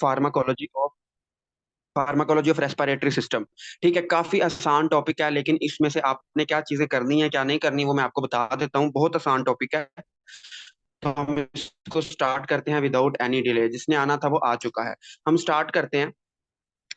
Pharmacology of pharmacology of respiratory system. ठीक है, काफी आसान टॉपिक है, लेकिन इसमें से आपने क्या चीजें करनी है क्या नहीं करनी वो मैं आपको बता देता हूँ। बहुत आसान टॉपिक है, तो हम इसको स्टार्ट करते हैं विदाउट एनी डिले। जिसने आना था वो आ चुका है, हम स्टार्ट करते हैं।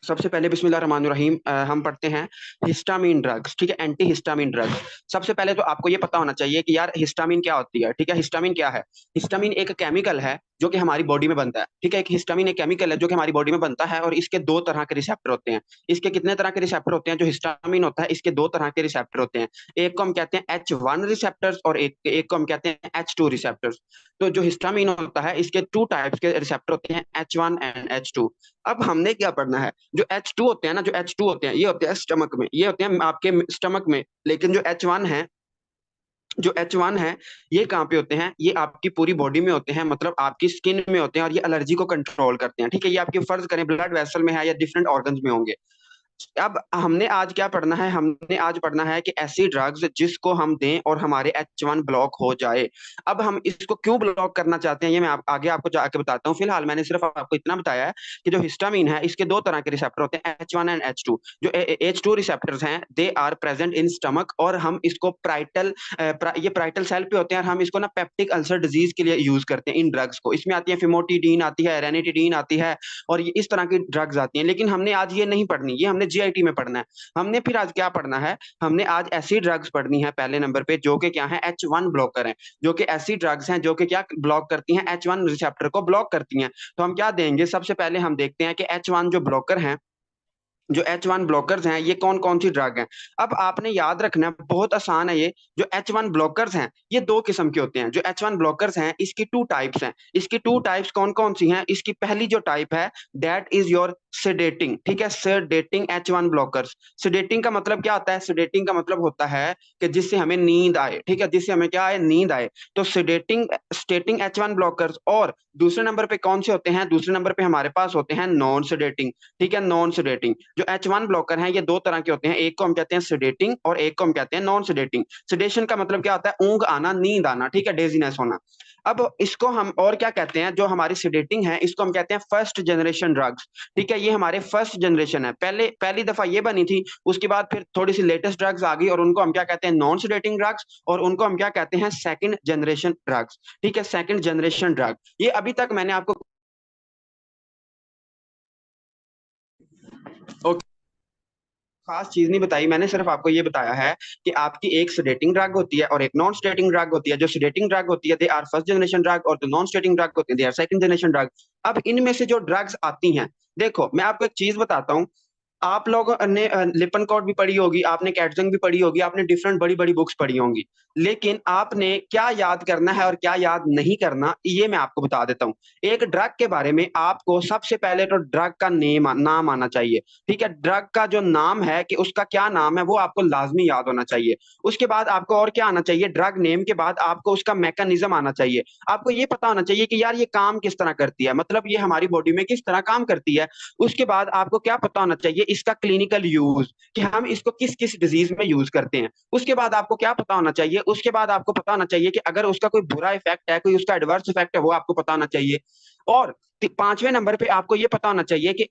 सबसे पहले बिस्मिल्लाहिर्रहमानिर्रहीम, हम पढ़ते हैं हिस्टामिन ड्रग्स। ठीक है, एंटी हिस्टामिन ड्रग्स। सबसे पहले तो आपको ये पता होना चाहिए कि यार हिस्टामिन क्या होती है। ठीक है, हिस्टामिन क्या है? हिस्टामिन एक केमिकल है जो कि हमारी बॉडी में बनता है। ठीक है, एक हिस्टामिन एक केमिकल है जो कि हमारी बॉडी में बनता है, और इसके दो तरह के रिसेप्टर होते हैं। इसके कितने तरह के रिसेप्टर होते हैं? जो हिस्टामिन होता है इसके दो तरह के रिसेप्टर होते हैं। एक को हम कहते हैं H1 रिसेप्टर्स, और एक एक को हम कहते हैं H2 रिसेप्टर्स। तो जो हिस्टामिन होता है इसके टू टाइप्स के रिसेप्टर होते हैं, H1 एंड H2। अब हमने क्या पढ़ना है? जो H2 होते हैं ना, जो H2 होते हैं ये होते हैं स्टमक में, ये होते हैं आपके स्टमक में। लेकिन जो H1 है, जो H1 है, ये कहाँ पे होते हैं? ये आपकी पूरी बॉडी में होते हैं, मतलब आपकी स्किन में होते हैं, और ये एलर्जी को कंट्रोल करते हैं। ठीक है, ये आपके फर्ज करें ब्लड वेसल में है या डिफरेंट ऑर्गन्स में होंगे। अब हमने आज क्या पढ़ना है? हमने आज पढ़ना है कि ऐसी ड्रग्स जिसको हम दें और हमारे H1 ब्लॉक हो जाए। अब हम इसको क्यों ब्लॉक करना चाहते हैं ये मैं आगे आपको जाके बताता हूँ। फिलहाल मैंने सिर्फ आपको इतना बताया है कि जो हिस्टामिन है इसके दो तरह के रिसेप्टर होते हैं, H1 एंड H2। जो H2 रिसेप्टर्स हैं they are present in stomach, और हम इसको ये प्राइटल सेल पे होते हैं, और हम इसको ना पेप्टिक अल्सर डिजीज के लिए यूज करते हैं। इन ड्रग्स को, इसमें आती है फिमोटिडीन आती है, रेनिटिडीन आती है, और ये इस तरह की ड्रग्स आती हैं। लेकिन हमने आज ये नहीं पढ़नी, ये हमने जीआईटी में पढ़ना है। हमने फिर आज क्या पढ़ना है? हमने आज ऐसी ड्रग्स पढ़नी है पहले नंबर पे जो कि क्या है? H1 ब्लॉकर है। जो कि ऐसी ड्रग्स हैं जो कि क्या ब्लॉक करती हैं? H1 रिसेप्टर को ब्लॉक करती हैं। तो हम क्या देंगे? सबसे पहले हम देखते हैं कि H1 जो ब्लॉकर हैं, जो H1 ब्लॉकर्स हैं ये कौन कौन सी ड्रग हैं। अब आपने याद रखना है, बहुत आसान है ये। जो H1 ब्लॉकर्स हैं ये दो किस्म के होते हैं। जो H1 ब्लॉकर्स हैं इसकी टू टाइप्स हैं। इसकी टू टाइप्स कौन कौन सी हैं? इसकी पहली जो टाइप है, दैट इज योर सेडेटिंग। ठीक है, सेडेटिंग H1 ब्लॉकर्स। सेडेटिंग का मतलब क्या होता है? सेडेटिंग का मतलब होता है कि जिससे हमें नींद आए। ठीक है, जिससे हमें क्या आए? नींद आए। तो सेडेटिंग स्टेटिंग H1 ब्लॉकर्स। और दूसरे नंबर पे कौन से होते हैं? दूसरे नंबर पे हमारे पास होते हैं नॉन सेडेटिंग। ठीक है, नॉन सेडेटिंग। जो H1 ब्लॉकर हैं ये दो तरह के होते हैं, एक को हम कहते हैं सेडेटिंग और एक को हम कहते हैं नॉन सेडेटिंग। सेडेशन का मतलब क्या होता है? ऊंघ आना, नींद आना। ठीक है, डेजीनेस होना। अब इसको हम और क्या कहते हैं? जो हमारी सेडेटिंग है इसको हम कहते हैं फर्स्ट जनरेशन ड्रग्स। ठीक है, ये हमारे फर्स्ट जनरेशन है, पहले पहली दफा ये बनी थी। उसके बाद फिर थोड़ी सी लेटेस्ट ड्रग्स आ गई, और उनको हम क्या कहते हैं? नॉन सेडेटिंग ड्रग्स, और उनको हम क्या कहते हैं? Second generation drugs. ठीक है, सेकंड जनरेशन ड्रग। ये अभी तक मैंने आपको खास चीज नहीं बताई, मैंने सिर्फ आपको ये बताया है कि आपकी एक सेडेटिंग ड्रग होती है और एक नॉन सेडेटिंग ड्रग होती है। जो सेडेटिंग ड्रग होती है they are first generation drug, और जो नॉन सेडेटिंग ड्रग होती है they are second generation drug. अब इनमें से जो ड्रग्स आती हैं, देखो मैं आपको एक चीज बताता हूँ। आप लोगों ने लिपन कोड भी पढ़ी होगी, आपने कैटजंग भी पढ़ी होगी, आपने डिफरेंट बड़ी बड़ी बुक्स पढ़ी होंगी। लेकिन आपने क्या याद करना है और क्या याद नहीं करना ये मैं आपको बता देता हूँ। एक ड्रग के बारे में आपको सबसे पहले तो ड्रग का नाम आना चाहिए। ठीक है, ड्रग का जो नाम है कि उसका क्या नाम है वो आपको लाजमी याद होना चाहिए। उसके बाद आपको और क्या आना चाहिए? ड्रग नेम के बाद आपको उसका मैकेनिज्म आना चाहिए। आपको ये पता होना चाहिए कि यार ये काम किस तरह करती है, मतलब ये हमारी बॉडी में किस तरह काम करती है। उसके बाद आपको क्या पता होना चाहिए? इसका क्लिनिकल यूज, कि हम इसको किस किस डिजीज में यूज करते हैं। उसके बाद आपको क्या पता होना चाहिए? उसके बाद आपको पता होना चाहिए कि अगर उसका कोई बुरा इफेक्ट है, कोई उसका एडवर्स इफेक्ट है, वो आपको पता होना चाहिए। और पांचवें नंबर पे आपको ये पता होना चाहिए कि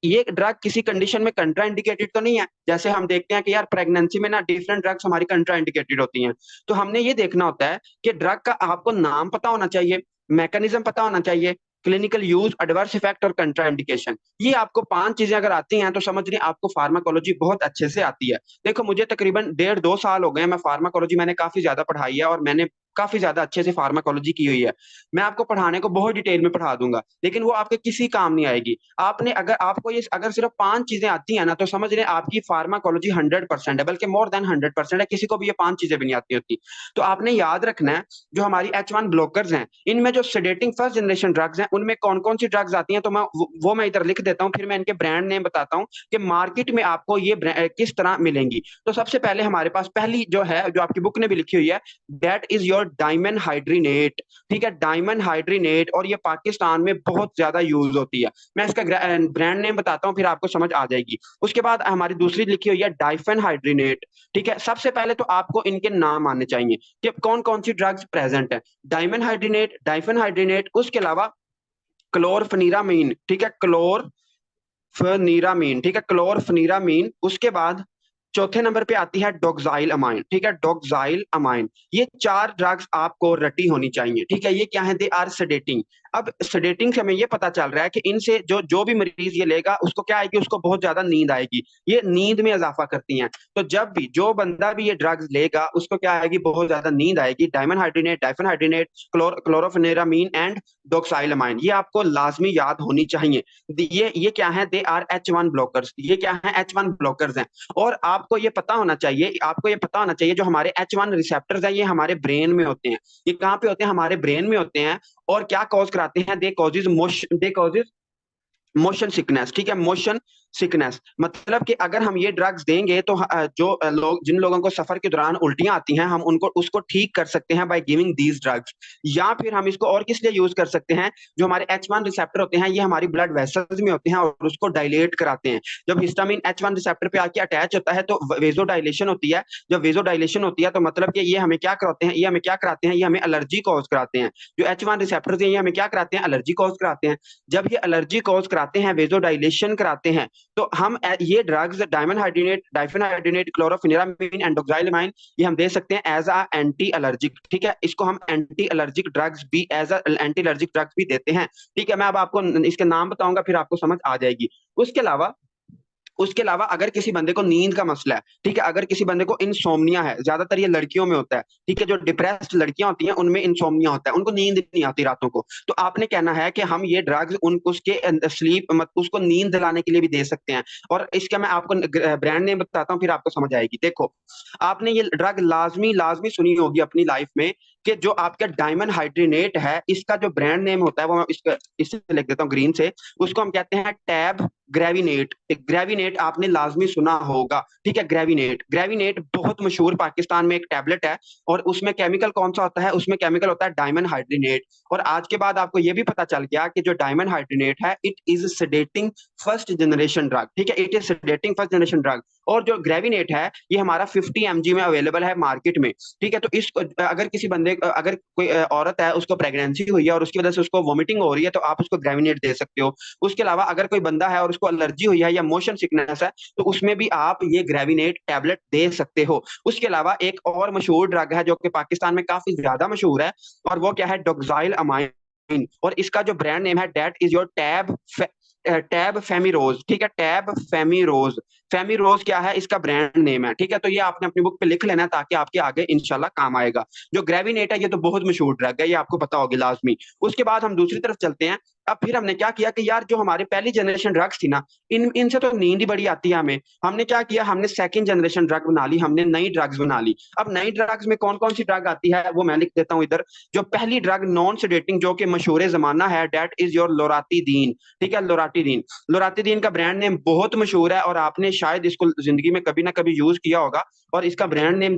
ये ड्रग किसी कंडीशन में कंट्राइंडिकेटेड तो नहीं है। जैसे हम देखते हैं कि यार प्रेगनेंसी में ना डिफरेंट ड्रग्स हमारी कंट्राइंडिकेटेड होती हैं। तो हमने ये देखना होता है कि ड्रग का आपको नाम पता होना चाहिए, मैकेनिज्म पता होना चाहिए, क्लिनिकल यूज, एडवर्स इफेक्ट और कंट्राइंडिकेशन। ये आपको पांच चीजें अगर आती हैं तो समझ रहे आपको फार्माकोलॉजी बहुत अच्छे से आती है। देखो मुझे तकरीबन 1.5-2 साल हो गए हैं, मैं फार्माकोलॉजी मैंने काफी ज्यादा पढ़ाई है, और मैंने काफी ज्यादा अच्छे से फार्माकोलॉजी की हुई है। मैं आपको पढ़ाने को बहुत डिटेल में पढ़ा दूंगा, लेकिन वो आपके किसी काम नहीं आएगी। आपने अगर आपको ये अगर सिर्फ पांच चीजें आती हैं ना, तो समझ रहे आपकी फार्माकोलॉजी 100% है, बल्कि मोर देन 100% है। किसी को भी ये पांच चीजें भी नहीं आती होती। तो आपने याद रखना है, जो हमारी H1 ब्लॉकर्स हैं इनमें जो सेडेटिंग फर्स्ट जनरेशन ड्रग्स हैं उनमें कौन कौन सी ड्रग्स आती हैं, तो मैं इधर लिख देता हूँ, फिर मैं इनके ब्रांड नेम बताता हूँ कि मार्केट में आपको ये किस तरह मिलेंगी। तो सबसे पहले हमारे पास पहली जो है, जो आपकी बुक ने भी लिखी हुई है, दैट इज योर डायमंड हाइड्रीनेट। ठीक है, डायमंड हाइड्रीनेट, और ये पाकिस्तान में बहुत ज्यादा यूज होती है। मैं इसका ब्रांड नेम बताता हूँ फिर आपको समझ आ जाएगी। उसके बाद हमारी दूसरी लिखी हुई है डाइफेन हाइड्रीनेट। ठीक है, सबसे पहले तो आपको इनके नाम आने चाहिए कि कौन कौन सी ड्रग्स प्रेजेंट है। डायमंड हाइड्रीनेट, डाइफेन हाइड्रीनेट, उसके अलावा क्लोरफेनिरामीन, ठीक है, क्लोरफेनिरामीन, ठीक है, क्लोरफेनिरामीन। उसके बाद चौथे नंबर पे आती है डोक्साइल अमाइन, ठीक है, डोक्साइल अमाइन। ये चार ड्रग्स आपको रटी होनी चाहिए, ठीक है। ये क्या है? They are sedating. अब सेडेटिंग से हमें ये पता चल रहा है कि इनसे जो जो भी मरीज ये लेगा उसको क्या आएगी? उसको बहुत ज्यादा नींद आएगी। ये नींद में इजाफा करती हैं। तो जब भी जो बंदा भी ये ड्रग्स लेगा उसको क्या आएगी? बहुत ज्यादा नींद आएगी। डायमन हाइड्रोनेट, डाइफेनहाइड्रोनेट, क्लोरोफेनेरामीन एंड डोक्साइलमाइन, ये आपको लाजमी याद होनी चाहिए। ये क्या है? They are H1 blockers. ये क्या है? H1 ब्लॉकर्स हैं। और आपको ये पता होना चाहिए जो हमारे H1 रिसेप्टर्स हैं ये हमारे ब्रेन में होते हैं। ये कहाँ पे होते हैं? हमारे ब्रेन में होते हैं। और क्या कॉज कराते हैं? दे कॉजेज मोशन सिकनेस, ठीक है, मोशन सिकनेस। मतलब कि अगर हम ये ड्रग्स देंगे तो जो लोग, जिन लोगों को सफर के दौरान उल्टियां आती हैं, हम उनको उसको ठीक कर सकते हैं बाय गिविंग दीज ड्रग्स। या फिर हम इसको और किस लिए यूज कर सकते हैं? जो हमारे H1 रिसेप्टर होते हैं ये हमारी ब्लड वेसल्स में होते हैं और उसको डायलेट कराते हैं। जब हिस्टामिन H1 रिसेप्टर पे आके अटैच होता है तो वेजो डायलेशन होती है। जब वेजो डायलेशन होती है तो मतलब कि ये हमें क्या कराते हैं? ये हमें एलर्जी कॉज कराते हैं। जो H1 रिसेप्टर्स हैं ये हमें क्या कराते हैं? एलर्जी कॉज कराते हैं। जब ये एलर्जी कॉज कराते हैं, वेजोडाइलेशन कराते हैं, तो हम ये ड्रग्स डायमन हाइड्रोनेट, डाइफेनहाइड्रोनेट, क्लोरोफेनिरामीन, एंडोक्साइलमाइन, ये हम दे सकते हैं एज अ एंटी एलर्जिक, ठीक है। इसको हम एंटी एलर्जिक ड्रग्स भी, as a anti allergic drugs भी देते हैं, ठीक है। मैं अब आपको इसके नाम बताऊंगा फिर आपको समझ आ जाएगी। उसके अलावा उसके अलावा अगर किसी बंदे को नींद का मसला है, ठीक है, अगर किसी बंदे को इंसोम्निया है, ज्यादातर ये लड़कियों में होता है, ठीक है, जो डिप्रेस्ड लड़कियां होती हैं उनमें इंसोम्निया होता है, उनको नींद नहीं आती रातों को। तो आपने कहना है कि हम ये ड्रग्स उन उसके स्लीप मत उसको नींद दिलाने के लिए भी दे सकते हैं। और इसका मैं आपको ब्रांड नेम बताता हूँ फिर आपको समझ आएगी। देखो, आपने ये ड्रग लाजमी लाजमी सुनी होगी अपनी लाइफ में कि जो आपका डायमंड हाइड्रोनेट है इसका जो ब्रांड नेम होता है वो मैं इसका इससे लिख देता हूँ ग्रीन से। उसको हम कहते हैं टैब ग्रेविनेट। ग्रेविनेट आपने लाजमी सुना होगा, ठीक है। ग्रेविनेट, ग्रेविनेट बहुत मशहूर पाकिस्तान में एक टैबलेट है। और उसमें केमिकल कौन सा होता है? उसमें केमिकल होता है डायमंड हाइड्रोनेट। और आज के बाद आपको यह भी पता चल गया कि जो डायमंड हाइड्रोनेट है it is sedating first generation drug, ठीक है, it is sedating first generation drug. और जो ग्रेविनेट है ये हमारा 50 mg में अवेलेबल है मार्केट में, ठीक है। तो इसको अगर किसी बंदे, अगर कोई औरत है उसको प्रेगनेंसी हुई है और उसकी वजह से उसको वॉमिटिंग हो रही है तो आप उसको ग्रेविनेट दे सकते हो। उसके अलावा अगर कोई बंदा है और उसको एलर्जी हुई है या मोशन सिकनेस है तो उसमें भी आप ये ग्रेविनेट टैबलेट दे सकते हो। उसके अलावा एक और मशहूर ड्रग है जो कि पाकिस्तान में काफी ज्यादा मशहूर है, और वो क्या है? डोक्साइल अमाइन। और इसका जो ब्रांड नेम है दैट इज योर टैब फेमिरोज, ठीक है, टैब फेमिरोज। फेमिरोज क्या है? इसका ब्रांड नेम है, ठीक है। तो ये आपने अपनी बुक पे लिख लेना ताकि आपके आगे इंशाल्लाह काम आएगा। जो ग्रेविनेट है ये तो बहुत मशहूर ड्रग है, ये आपको पता होगी लाजमी। उसके बाद हम दूसरी तरफ चलते हैं। अब फिर हमने क्या किया कि यार जो हमारे पहली जनरेशन ड्रग्स थी ना, इनसे तो नींद ही बड़ी आती है हमें। हमने क्या किया? हमने सेकंड जनरेशन ड्रग बना ली, हमने नई ड्रग्स बना ली। अब नई ड्रग्स में कौन कौन सी ड्रग आती है वो मैं लिख देता हूँ इधर। जो पहली ड्रग नॉन सेडेटिंग जो कि मशहूर जमाना है दैट इज योर लोरातिदीन, ठीक है, लोरातिदीन। लोरातिदीन का ब्रांड नेम बहुत मशहूर है और आपने शायद इसको जिंदगी में कभी ना कभी यूज किया होगा। और इसका ब्रांड नेम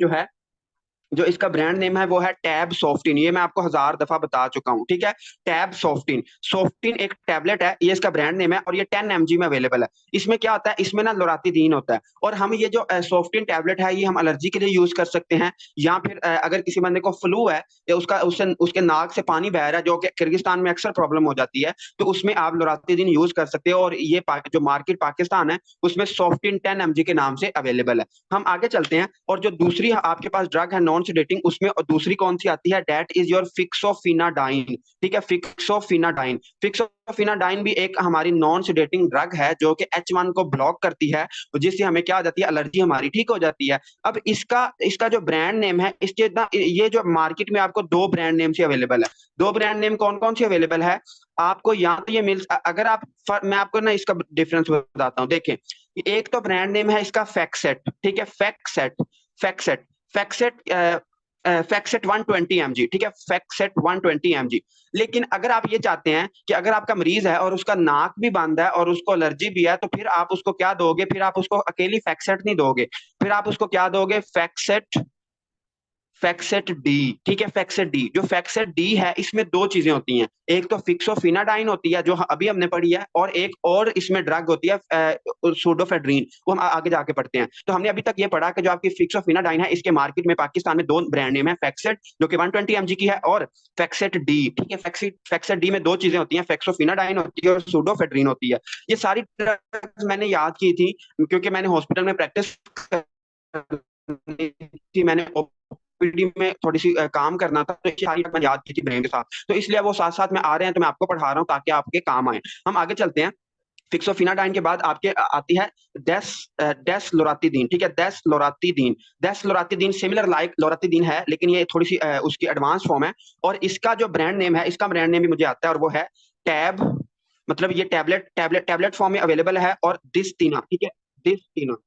जो इसका ब्रांड नेम है वो है टैब सॉफ्टिन। ये मैं आपको 1000 दफा बता चुका हूँ, ठीक है। टैब सॉफ्टिन, सॉफ्टिन एक टैबलेट है, ये इसका ब्रांड नेम है और ये 10 mg में अवेलेबल है। इसमें क्या होता है? इसमें ना लोरातिदीन होता है। और हम ये जो सॉफ्टिन टैबलेट है ये हम एलर्जी के लिए यूज कर सकते हैं। या फिर अगर किसी बंदे को फ्लू है या उसके नाक से पानी बह रहा है जो कि किर्गिस्तान में अक्सर प्रॉब्लम हो जाती है, तो उसमें आप लोरातिदीन यूज कर सकते हो। और ये जो मार्केट पाकिस्तान है उसमें सॉफ्टिन 10 mg के नाम से अवेलेबल है। हम आगे चलते हैं। और जो दूसरी आपके पास ड्रग है नॉन सेडेटिंग, उसमें और दूसरी कौन सी आती है? दैट इज योर फिक्सोफिनाडाइन, ठीक है, फिक्सोफिनाडाइन। फिक्सोफिनाडाइन भी एक हमारी नॉन सेडेटिंग ड्रग है जो कि H1 को ब्लॉक करती है, जिससे हमें क्या हो जाती है? एलर्जी हमारी ठीक हो जाती है। अब इसका इसका जो ब्रांड नेम है इसके ना, ये जो मार्केट में आपको दो ब्रांड नेम से अवेलेबल है। दो ब्रांड नेम कौन कौन सी अवेलेबल है आपको? या तो ये मिल, अगर आप, मैं आपको ना इसका डिफरेंस बताता हूँ। देखें, एक तो ब्रांड नेम है इसका फैक्सेट, ठीक है, फैक्सेट, फैक्सेट, फैक्सेट, फैक्सेट 120 mg, ठीक है, फैक्सेट 120 mg। लेकिन अगर आप ये चाहते हैं कि अगर आपका मरीज है और उसका नाक भी बंद है और उसको एलर्जी भी है तो फिर आप उसको क्या दोगे? फिर आप उसको अकेली फैक्सेट नहीं दोगे, फिर आप उसको क्या दोगे? फैक्सेट फैक्सेट डी, ठीक है, फैक्सेट डी, जो फैक्सेट डी है इसमें दो चीजें होती हैं। एक तो फिक्सोफिनाडाइन होती है जो अभी हमने पढ़ी है, और एक और इसमें ड्रग होती है सूडोफेड्रीन, वो हम आगे जाके पढ़ते हैं। तो हमने अभी तक ये पढ़ा कि जो आपकी फिक्सोफिनाडाइन है इसके मार्केट में पाकिस्तान में दो ब्रांड नेम है, फैक्सेट जो कि 120 mg की है, और फैक्सेट डी, ठीक है। फैक्सेट डी में दो चीजें होती हैं, फैक्सोफिनाडाइन होती है और सूडोफेड्रीन होती है। ये सारी ड्रग्स मैंने याद की थी क्योंकि मैंने हॉस्पिटल में प्रैक्टिस थी, मैंने ओपीडी में थोड़ी सी काम करना था, तो सारी मैं याद की थी ब्रेन के साथ, तो इसलिए वो साथ साथ में आ रहे हैं, तो मैं आपको पढ़ा रहा हूँ ताकि आपके काम आए। हम आगे चलते हैं। फिक्सोफिनाडाइन के बाद आपके आती है डेस डेसलोरातिदीन, ठीक है, डेसलोरातिदीन। डेसलोरातिदीन सिमिलर लाइक लोरातिदीन है, लेकिन ये थोड़ी सी उसकी एडवांस फॉर्म है, और इसका जो ब्रांड नेम है, इसका ब्रांड नेम भी मुझे आता है, और वो है टैब, मतलब ये टैबलेट फॉर्म में अवेलेबल है, और दिस्तीना, ठीक है, दिस्तीना।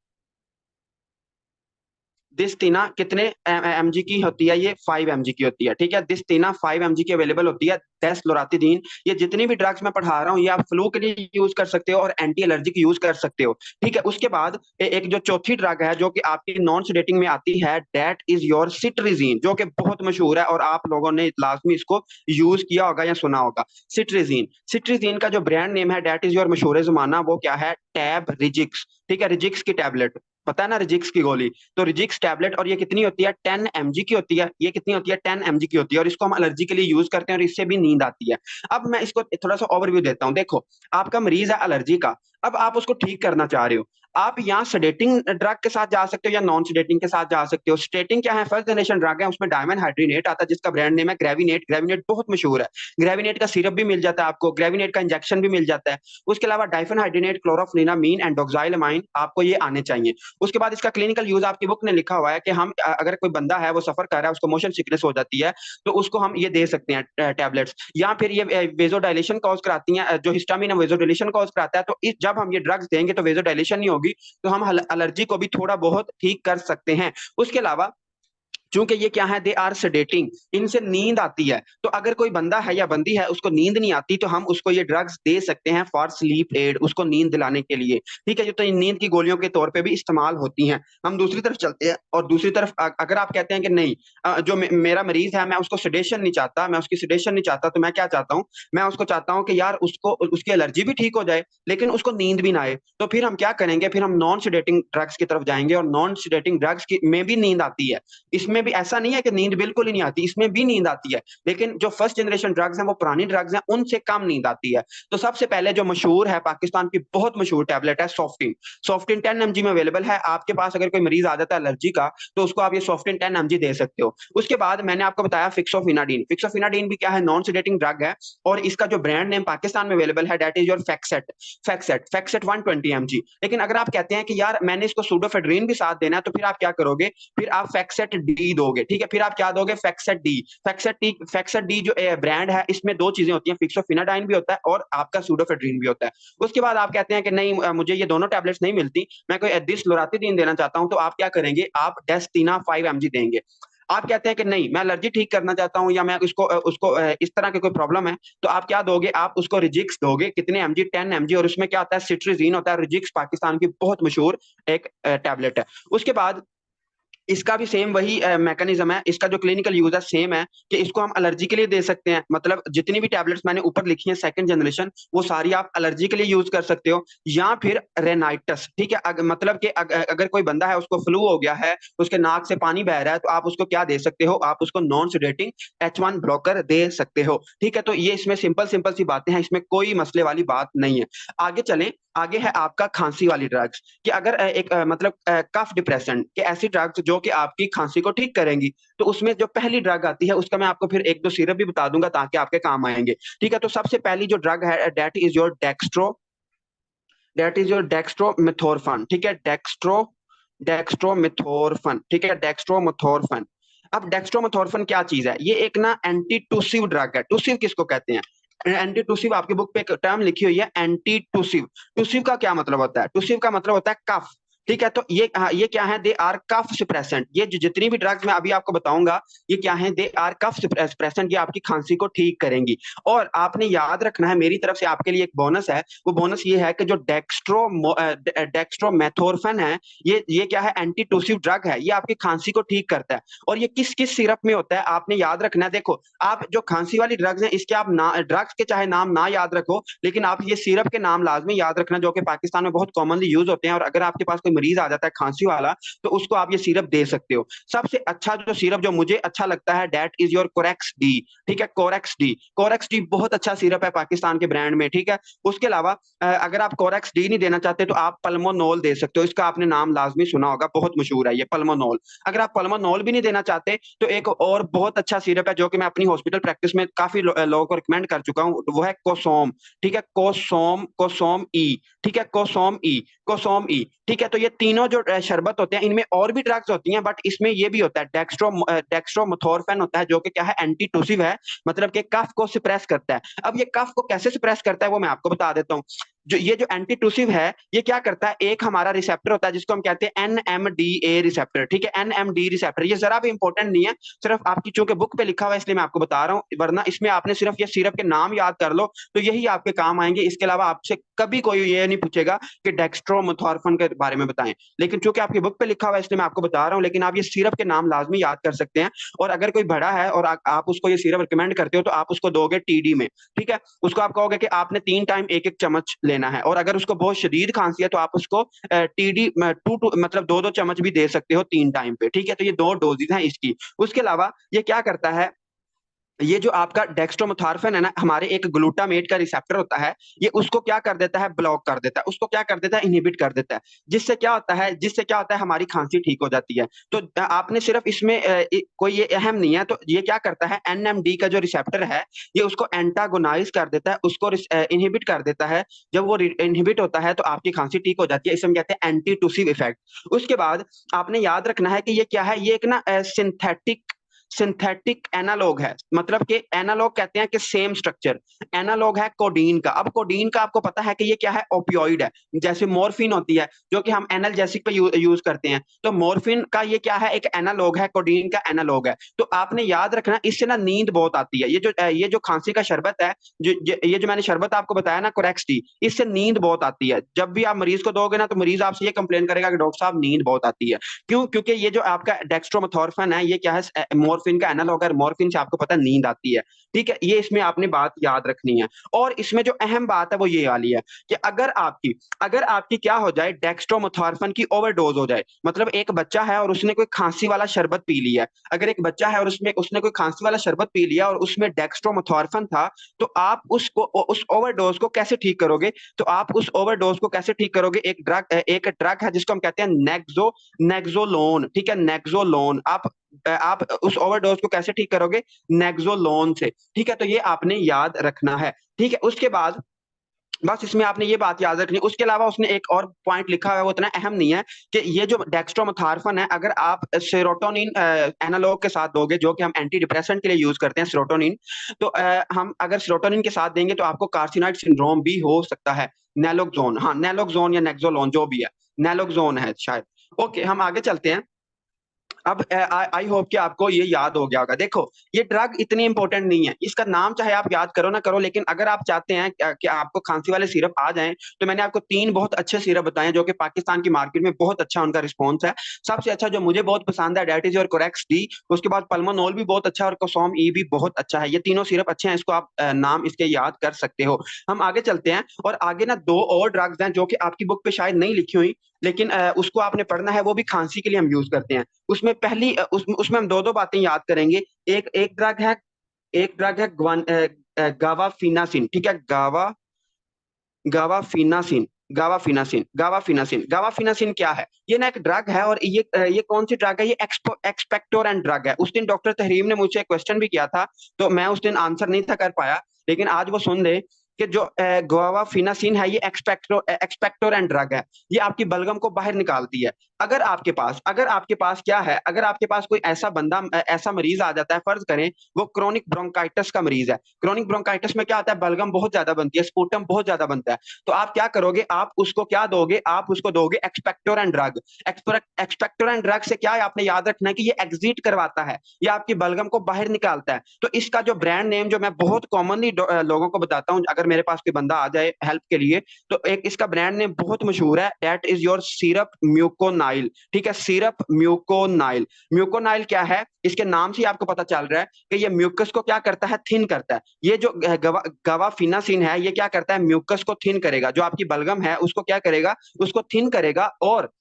दिस्तीना कितने एमजी की होती है? ये 5 mg की होती है, ठीक है। दिस्तीना 5 mg की अवेलेबल होती है। डेसलोरातिदीन, ये जितनी भी ड्रग्स मैं पढ़ा रहा हूँ ये आप फ्लू के लिए यूज कर सकते हो और एंटी एलर्जी की यूज कर सकते हो, ठीक है। उसके बाद एक जो चौथी ड्रग है जो कि आपकी नॉन सेडेटिंग में आती है, दैट इज योर सिट्रिजीन, जो कि बहुत मशहूर है और आप लोगों ने लाजमी इसको यूज किया होगा या सुना होगा। सिट्रिजीन, सिट्रिजीन का जो ब्रांड नेम है, दैट इज योर मशहूर जमाना, वो क्या है? टैब रिजिक्स, ठीक है, रिजिक्स की टैबलेट, पता है ना, रिजिक्स की गोली। तो रिजिक्स टैबलेट, और ये कितनी होती है? 10 mg की होती है। ये कितनी होती है? 10 mg की होती है, और इसको हम एलर्जी के लिए यूज करते हैं और इससे भी नींद आती है। अब मैं इसको थोड़ा सा ओवरव्यू देता हूँ। देखो, आपका मरीज है एलर्जी का, अब आप उसको ठीक करना चाह रहे हो, आप यहाँ सेडेटिंग ड्रग के साथ जा सकते हो या नॉन सेडेटिंग के साथ जा सकते हो। सेडेटिंग क्या है? फर्स्ट जनरेशन ड्रग है, उसमें डायमंड हाइड्रीनेट आता है जिसका ब्रांड नेम है ग्रेविनेट। ग्रेविनेट बहुत मशहूर है, ग्रेविनेट का सिरप भी मिल जाता है आपको, ग्रेविनेट का इंजेक्शन भी मिल जाता है। उसके अलावा डाइफेन हाइड्रीनेट, क्लोरोफेनिनामीन एंड डोक्साइलमाइन, आपको ये आने चाहिए। उसके बाद इसका क्लिनिकल यूज आपकी बुक ने लिखा हुआ है कि हम अगर कोई बंदा है वो सफर कर रहा है, उसको मोशन सिकनेस हो जाती है, तो उसको हम ये दे सकते हैं टैबलेट्स, या फिर ये वेजोडाइलेशन कॉज कराती हैं, जो हिस्टामिन वेजोडाइलेशन कॉज कराता है। तो जब हम ये ड्रग्स देंगे तो वेजोडाइलेशन नहीं होगी, तो हम एलर्जी को भी थोड़ा बहुत ठीक कर सकते हैं। उसके अलावा चूंकि ये क्या है, दे आर सेडेटिंग, इनसे नींद आती है, तो अगर कोई बंदा है या बंदी है उसको नींद नहीं आती, तो हम उसको ये ड्रग्स दे सकते हैं फॉर स्लीप एड, उसको नींद दिलाने के लिए, ठीक है। जो तो नींद की गोलियों के तौर पे भी इस्तेमाल होती हैं। हम दूसरी तरफ चलते हैं, और दूसरी तरफ अगर आप कहते हैं कि नहीं, जो मेरा मरीज है मैं उसको सेडेशन नहीं चाहता, मैं उसकी सेडेशन नहीं चाहता, तो मैं क्या चाहता हूँ? मैं उसको चाहता हूँ कि यार उसको उसकी एलर्जी भी ठीक हो जाए लेकिन उसको नींद भी ना आए, तो फिर हम क्या करेंगे? फिर हम नॉन सेडेटिंग ड्रग्स की तरफ जाएंगे, और नॉन सेडेटिंग ड्रग्स की में भी नींद आती है। इसमें भी ऐसा नहीं है कि नींद बिल्कुल ही नहीं आती, इसमें भी नींद आती है, लेकिन जो फर्स्ट जनरेशन ड्रग्स हैं वो पुरानी ड्रग्स हैं, उनसे कम नींद आती है। तो सबसे पहले जो मशहूर है, पाकिस्तान की बहुत मशहूर टैबलेट है सॉफ्टिन। सॉफ्टिन 10 mg में अवेलेबल है। आपके पास अगर कोई मरीज आ जाता है एलर्जी का, तो उसको आप ये सॉफ्टिन 10 mg दे सकते हो। उसके बाद मैंने आपको बताया फिक्सोफिनाडीन। फिक्सोफिनाडीन भी क्या है? नॉन सेडेटिंग ड्रग है, और इसका जो ब्रांड नेम पाकिस्तान में अवेलेबल है, दैट इज योर फैक्सेट। फैक्सेट 120 mg। लेकिन अगर आप कहते हैं कि यार मैंने इसको सूडोफेड्रीन भी साथ देना है, तो फिर आप क्या करोगे? फिर आप फैक्सेट डी दोगे, ठीक है। फिर आप क्या दोगे? फैक्सेट डी। फैक्सेट डी जो ब्रांड है, इसमें दो चीजें होती हैं, फिक्सोफिनाडाइन भी होता है और आपका सूडोफेड्रीन भी होता है। उसके बाद आप कहते हैं कि नहीं, मुझे ये दोनों टैबलेट्स नहीं मिलती, मैं कोई डिसलोरातिदीन देना चाहता हूं, तो आप क्या करेंगे? आप डेस्टीना 5 mg देंगे। आप कहते हैं कि नहीं, मैं एलर्जी ठीक करना चाहता हूं, या मैं उसको इस तरह की कोई प्रॉब्लम है, तो आप क्या दोगे? आप उसको रिजिक्स दोगे। कितने एमजी? 10 mg, और उसमें क्या होता है? सिट्रिजीन होता है। रिजिक्स पाकिस्तान की बहुत मशहूर एक टैबलेट है। उसके बाद इसका भी सेम वही मैकेनिज्म है, इसका जो क्लिनिकल यूज है सेम है, कि इसको हम एलर्जी के लिए दे सकते हैं। मतलब जितनी भी टैबलेट्स मैंने ऊपर लिखी हैं सेकंड जनरेशन, वो सारी आप एलर्जी के लिए यूज कर सकते हो, या फिर रेनाइटस, ठीक है। मतलब कि अगर कोई बंदा है उसको फ्लू हो गया है, उसके नाक से पानी बह रहा है, तो आप उसको क्या दे सकते हो? आप उसको नॉन सेडेटिंग H1 ब्लॉकर दे सकते हो, ठीक है। तो ये इसमें सिंपल सिंपल सी बातें हैं, इसमें कोई मसले वाली बात नहीं है। आगे चलें। आगे है आपका खांसी वाली ड्रग्स, कि अगर एक मतलब कफ डिप्रेशन के ऐसी ड्रग्स जो कि आपकी खांसी को ठीक करेंगी, तो उसमें जो पहली ड्रग आती है उसका मैं आपको फिर एक दो सिरप भी बता दूंगा ताकि आपके काम आएंगे, ठीक है। तो सबसे पहली जो ड्रग है, डेट इज योर डेक्स्ट्रोमेथोर्फन, ठीक है। डेक्स्ट्रोमेथोर्फन, ठीक है, डेक्स्ट्रोमेथोर्फन। अब डेक्स्ट्रोमेथोर्फन क्या चीज है? ये एक ना एंटी टूसिव ड्रग है। टूसिव किसको कहते हैं? एंटी टूसिव, आपकी बुक पे एक टर्म लिखी हुई है एंटी टूसिव। टूसिव का क्या मतलब होता है? टूसिव का मतलब होता है कफ। ठीक है, तो ये ये क्या है, दे आर कफ सुप्रेसेंट। ये जो जितनी भी ड्रग्स मैं अभी आपको बताऊंगा, ये क्या है, दे आर कफ सुप्रेसेंट, ये आपकी खांसी को ठीक करेंगी। और आपने याद रखना है, मेरी तरफ से आपके लिए एक बोनस है। वो बोनस ये है कि जो डेक्स्ट्रोमेथोर्फन है, ये क्या है, एंटी टूसिव ड्रग है, ये आपकी खांसी को ठीक करता है। और ये किस किस सिरप में होता है आपने याद रखना है। देखो, आप जो खांसी वाली ड्रग्स हैं, इसके आप ना ड्रग्स के चाहे नाम ना याद रखो, लेकिन आप ये सिरप के नाम लाजमी याद रखना, जो कि पाकिस्तान में बहुत कॉमनली यूज होते हैं। और अगर आपके पास कोई मरीज आ जाता है खांसी वाला, तो उसको आप ये सिरप दे सकते हो। सबसे अच्छा जो सिरप जो मुझे अच्छा लगता है, that is your Corex D. ठीक है, कोरेक्स डी, कोरेक्स डी बहुत अच्छा सिरप है पाकिस्तान के ब्रांड में। ठीक है, उसके अलावा अगर आप कोरेक्स डी नहीं देना चाहते, तो आप पल्मोनोल दे सकते हो। इसका आपने नाम लाजमी सुना होगा, बहुत मशहूर है ये पल्मोनोल। अगर आप पल्मोनोल भी नहीं देना चाहते, तो एक और बहुत अच्छा सिरप है, जो कि मैं अपनी हॉस्पिटल प्रैक्टिस में काफी लोगों को रिकमेंड कर चुका हूँ, वो है कोसोम। ठीक है, कोसोम, कोसोम ई। ठीक है, कोसोम ई, कोसोम ई। ठीक है, तो ये तीनों जो शरबत होते हैं, इनमें और भी ड्रग्स होती हैं, बट इसमें ये भी होता है, डेक्स्ट्रोमेथोर्फेन होता है, जो कि क्या है, एंटी टूसिव है, मतलब कि कफ को सप्रेस करता है। अब ये कफ को कैसे सप्रेस करता है, वो मैं आपको बता देता हूँ। जो एंटी टूसिव है, ये क्या करता है, एक हमारा रिसेप्टर होता है जिसको हम कहते हैं एनएमडीए रिसेप्टर। ठीक है, एनएमडी रिसेप्टर, ये जरा भी इंपॉर्टेंट नहीं है, सिर्फ आपकी चूंकि बुक पे लिखा हुआ है इसलिए मैं आपको बता रहा हूँ, वरना इसमें आपने सिर्फ ये सिरप के नाम याद कर लो, तो यही आपके काम आएंगे। इसके अलावा आपसे कभी कोई ये नहीं पूछेगा कि डेक्स्ट्रोमेथोर्फन के बारे में बताएं। लेकिन चूंकि आपकी बुक पे लिखा हुआ है इसलिए मैं आपको बता रहा हूँ, लेकिन आप ये सिरप के नाम लाजमी याद कर सकते हैं। और अगर कोई बड़ा है और आप उसको ये सिरप रिकमेंड करते हो, तो आप उसको दोगे टीडी में। ठीक है, उसको आप कहोगे कि आपने 3 टाइम एक एक चम्मच लेना है। और अगर उसको बहुत शदीद खांसी है, तो आप उसको टीडी टू टू मतलब 2-2 चम्मच भी दे सकते हो 3 टाइम पे। ठीक है, तो ये 2 डोजेज हैं इसकी। उसके अलावा ये क्या करता है, ये जो आपका डेक्स्ट्रोमेथोर्फन है ना, हमारे एक ग्लूटामेट का रिसेप्टर होता है, ये उसको क्या कर देता है, ब्लॉक कर देता है, उसको क्या कर देता है, इनहिबिट कर देता है। जिससे क्या होता है हमारी खांसी ठीक हो जाती है। तो आपने सिर्फ इसमें कोई ये अहम नहीं है, तो ये क्या करता है, एनएमडी का जो रिसेप्टर है, ये उसको एंटागोनाइज कर देता है, उसको इनहिबिट कर देता है। जब वो इनहिबिट होता है, तो आपकी खांसी ठीक हो जाती है। इसे हम कहते हैं एंटी टूसिव इफेक्ट। उसके बाद आपने याद रखना है कि ये क्या है, ये एक ना सिंथेटिक एनालॉग है, मतलब कि एनालॉग कहते हैं कि सेम स्ट्रक्चर, एनालॉग है कोडीन का। अब कोडीन का आपको पता है कि ये क्या है, ओपियोइड है। जैसे मॉर्फिन होती है, जो कि हम एनाल्जेसिक पे यूज करते हैं, तो मॉर्फिन का ये क्या है, एक एनालॉग है, कोडीन का एनालॉग है। तो आपने याद रखना, इससे ना नींद बहुत आती है। ये जो खांसी का शरबत है, ये जो मैंने शरबत आपको बताया ना, कोरेक्स टी, इससे नींद बहुत आती है। जब भी आप मरीज को दोगे ना, तो मरीज आपसे ये कंप्लेन करेगा कि डॉक्टर साहब नींद बहुत आती है। क्यों? क्योंकि ये जो आपका डेक्स्ट्रोमेथोर्फन है, ये क्या है, मॉर्फिन का एनालॉग है। मॉर्फिन से आपको पता है नींद आती है। ठीक है, ये इसमें आपने बात याद रखनी है। और इसमें जो अहम बात है वो ये वाली है कि अगर आपकी क्या हो जाए, डेक्स्ट्रोमेथोर्फन की ओवरडोज हो जाए, मतलब एक बच्चा है और उसने कोई खांसी वाला शरबत पी लिया है। अगर एक बच्चा है और उसमें उसने कोई खांसी वाला शरबत पी लिया और उसमें डेक्स्ट्रोमेथोर्फन था, तो आप उस ओवरडोज को कैसे ठीक करोगे? तो आप उस ओवरडोज को कैसे ठीक करोगे, एक ड्रग है जिसको हम कहते हैं नेक्सोलोन। ठीक है, नेक्सोलोन। आप उस ओवरडोज को कैसे ठीक करोगे? नेक्सोलोन से। ठीक है, तो ये आपने याद रखना है। ठीक है, उसके बाद बस इसमें आपने ये बात याद रखनी। उसके अलावा उसने एक और पॉइंट लिखा हुआ है, वो इतना अहम नहीं है, कि ये जो डेक्स्ट्रोमेथोर्फन है, अगर आप सेरोटोनिन एनालॉग के साथ दोगे, जो कि हम एंटी डिप्रेसेंट के लिए यूज करते हैं सेरोटोनिन, तो हम अगर सेरोटोनिन के साथ देंगे, तो आपको कार्सिनॉइड सिंड्रोम भी हो सकता है। नैलोक्सोन, हाँ, नैलोक्सोन या नेक्सोलोन जो भी है, नैलोक्सोन है शायद। ओके, हम आगे चलते हैं। अब आई होप कि आपको ये याद हो गया होगा। देखो, ये ड्रग इतनी इंपॉर्टेंट नहीं है, इसका नाम चाहे आप याद करो ना करो, लेकिन अगर आप चाहते हैं कि आपको खांसी वाले सिरप आ जाएं, तो मैंने आपको 3 बहुत अच्छे सिरप बताए हैं, जो कि पाकिस्तान की मार्केट में बहुत अच्छा उनका रिस्पॉन्स है। सबसे अच्छा जो मुझे बहुत पसंद है, that is your Corex D. उसके बाद पल्मोनोल भी बहुत अच्छा है, और कोसोम ई भी बहुत अच्छा है। ये तीनों सिरप अच्छे हैं, इसको आप नाम इसके याद कर सकते हो। हम आगे चलते हैं, और आगे ना 2 और ड्रग्स हैं, जो कि आपकी बुक पे शायद नहीं लिखी हुई, लेकिन उसको आपने पढ़ना है। वो भी खांसी के लिए हम यूज करते हैं। उसमें उसमें हम 2-2 बातें याद करेंगे। एक एक ड्रग है गावाफिनासिन। ठीक है, गावाफिनासिन, गावाफिनासिन क्या है? ये ना एक ड्रग है, और ये कौन सी ड्रग है? ये एक्सपेक्टोरेंट ड्रग है। उस दिन डॉक्टर तहरीम ने मुझसे क्वेश्चन भी किया था, तो मैं उस दिन आंसर नहीं था कर पाया, लेकिन आज वो सुन ले कि जो गावाफिनासिन है, ये एक्सपेक्टोरेंट ड्रग है। ये आपकी बलगम को बाहर निकालती है। अगर आपके पास क्या है, अगर आपके पास कोई ऐसा बंदा, ऐसा मरीज आ जाता है, फर्ज करें वो क्रोनिक ब्रोंकाइटिस का मरीज है। क्रोनिक ब्रोंकाइटिस में क्या आता है, बलगम बहुत ज्यादा बनती है, स्पुटम बहुत ज्यादा बनता है। तो आप क्या करोगे, आप उसको क्या दोगे, आप उसको दोगे एक्सपेक्टोरेंट ड्रग। एक्सपेक्टोरेंट ड्रग से क्या है, आपने याद रखना है कि ये एग्जिट करवाता है, ये आपकी बलगम को बाहर निकालता है। तो इसका जो ब्रांड नेम, जो मैं बहुत कॉमनली लोगों को बताता हूँ, अगर मेरे पास कोई बंदा आ जाए हेल्प के लिए, तो एक इसका ब्रांड नेम बहुत मशहूर है, दैट इज योर सिरप म्यूकोनाइल। ठीक है, सिरप म्यूकोनाइल। म्यूकोनाइल क्या है, इसके नाम से ही आपको पता चल रहा है कि ये म्यूकस को क्या करता है, थिन करता है। ये जो गवाफिनासिन है, ये क्या करता है, म्यूकस को थिन करेगा, जो आपकी बलगम है उसको क्या करेगा, उसको थिन करेगा। और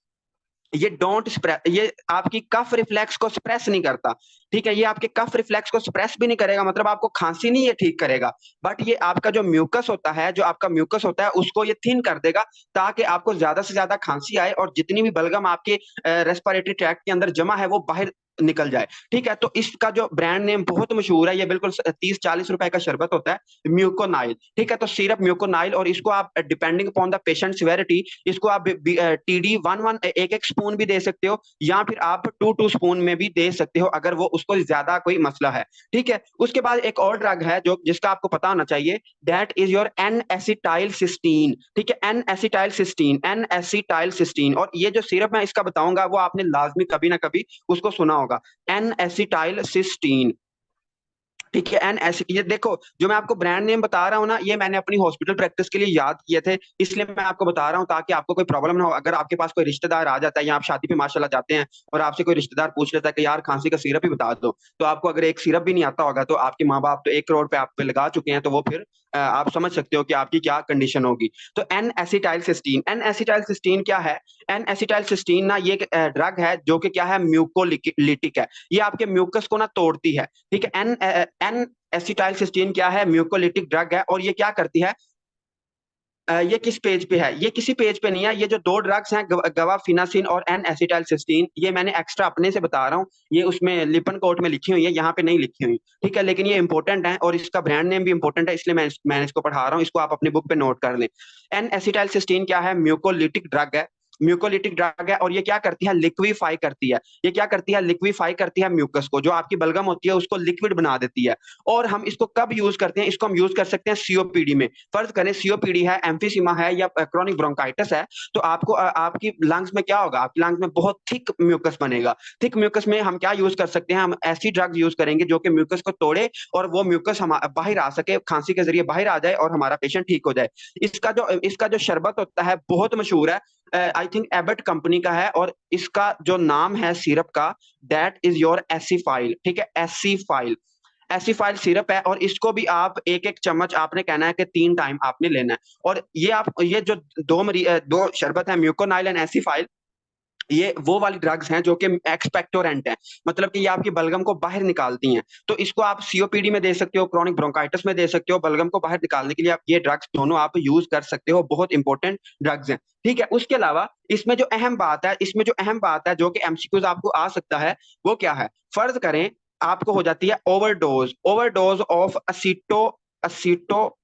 ये डोंट स्प्रेस, ये आपकी कफ रिफ्लेक्स को स्प्रेस नहीं करता। ठीक है, ये आपके कफ रिफ्लेक्स को स्प्रेस भी नहीं करेगा, मतलब आपको खांसी नहीं ये ठीक करेगा, बट ये आपका जो म्यूकस होता है, जो आपका म्यूकस होता है उसको ये थिन कर देगा, ताकि आपको ज्यादा से ज्यादा खांसी आए और जितनी भी बलगम आपके रेस्पिरेटरी ट्रैक्ट के अंदर जमा है वो बाहर निकल जाए। ठीक है, तो इसका जो ब्रांड नेम बहुत मशहूर है, ये बिल्कुल 30-40 रुपए का शरबत होता है, म्यूकोनाइल। ठीक है, तो सिरप म्यूकोनाइल, और इसको आप depending upon the patient severity, इसको आप TD 1-1 एक एक स्पून भी दे सकते हो, या फिर आप 2-2 स्पून में भी दे सकते हो, अगर वो उसको ज्यादा कोई मसला है। ठीक है, उसके बाद एक और ड्रग है जो जिसका आपको पता होना चाहिए, that is your N acetyl cysteine. ठीक है, N acetyl cysteine, N acetyl cysteine. और ये जो सिरप मैं इसका बताऊंगा वो आपने लाजमी कभी ना कभी उसको सुना होगा, एन एसिटाइल सिस्टीन। ठीक है, एन एस, ये देखो जो मैं आपको ब्रांड नेम बता रहा हूँ ना, ये मैंने अपनी हॉस्पिटल प्रैक्टिस के लिए याद किए थे, इसलिए मैं आपको बता रहा हूँ ताकि आपको कोई प्रॉब्लम ना हो। अगर आपके पास कोई रिश्तेदार आ जाता है, या आप शादी पे माशाल्लाह जाते हैं और आपसे कोई रिश्तेदार पूछ लेता है कि यार खांसी का सिरप ही बता दो, तो आपको अगर एक सिरप भी नहीं आता होगा, तो आपके माँ बाप तो 1 करोड़ पे आप पे लगा चुके हैं, तो वो फिर आप समझ सकते हो कि आपकी क्या कंडीशन होगी। तो N acetyl cysteine, N acetyl cysteine क्या है, एन एसिटाइल सिस्टीन ना ये ड्रग है जो कि क्या है, म्यूकोलिटिक है, ये आपके म्यूकस को ना तोड़ती है। ठीक है, एन एन एसिटाइल सिस्टीन क्या है, म्यूकोलिटिक ड्रग है, और ये क्या करती है, ये किस पेज पे है, ये किसी पेज पे नहीं है। ये जो दो ड्रग्स हैं, गवाफिनासिन और एन एसिटाइल सिस्टीन, ये मैंने एक्स्ट्रा अपने से बता रहा हूँ, ये उसमें लिपन कोट में लिखी हुई है, यहाँ पे नहीं लिखी हुई। ठीक है, लेकिन ये इंपॉर्टेंट है और इसका ब्रांड नेम भी इंपॉर्टेंट है, इसलिए मैं इसको पढ़ा रहा हूँ, इसको आप अपनी बुक पे नोट कर लें। एन एसिटाइल सिस्टीन क्या है, म्यूकोलिटिक ड्रग है, म्यूकोलिटिक ड्रग है, और ये क्या करती है, लिक्विफाई करती है। ये क्या करती है, लिक्विफाई करती है म्यूकस को, जो आपकी बलगम होती है उसको लिक्विड बना देती है। और हम इसको कब यूज करते हैं, इसको हम यूज कर सकते हैं सीओपीडी में। फर्ज करें सीओपीडी है, एम्फीसीमा है, या क्रोनिक ब्रोंकाइटिस है, तो आपको आपकी लंग्स में क्या होगा, आपकी लंग्स में बहुत थिक म्यूकस बनेगा। थिक म्यूकस में हम क्या यूज कर सकते हैं, हम ऐसी ड्रग्स यूज करेंगे जो कि म्यूकस को तोड़े, और वो म्यूकस हम बाहर आ सके, खांसी के जरिए बाहर आ जाए, और हमारा पेशेंट ठीक हो जाए। इसका जो शरबत होता है बहुत मशहूर है, आई थिंक एबट कंपनी का है, और इसका जो नाम है सिरप का, दैट इज योर एसीफाइल। ठीक है, एसीफाइल, एसीफाइल सिरप है, और इसको भी आप एक एक चम्मच आपने कहना है कि 3 टाइम आपने लेना है। और ये जो दो शरबत है, म्यूकोनाइल एंड एसीफाइल, ये वो वाली ड्रग्स हैं जो कि एक्सपेक्टोरेंट हैं, मतलब कि ये आपकी बलगम को बाहर निकालती हैं। तो इसको आप सीओपीडी में दे सकते हो, क्रोनिक ब्रोंकाइटिस में दे सकते हो, बलगम को बाहर निकालने के लिए आप ये ड्रग्स दोनों आप यूज कर सकते हो, बहुत इंपॉर्टेंट ड्रग्स हैं। ठीक है, उसके अलावा इसमें जो अहम बात है जो कि एमसीक्यूज आपको आ सकता है, वो क्या है, फर्ज करें आपको हो जाती है ओवरडोज, ओवरडोज ऑफ असीटोमिनोफिनन।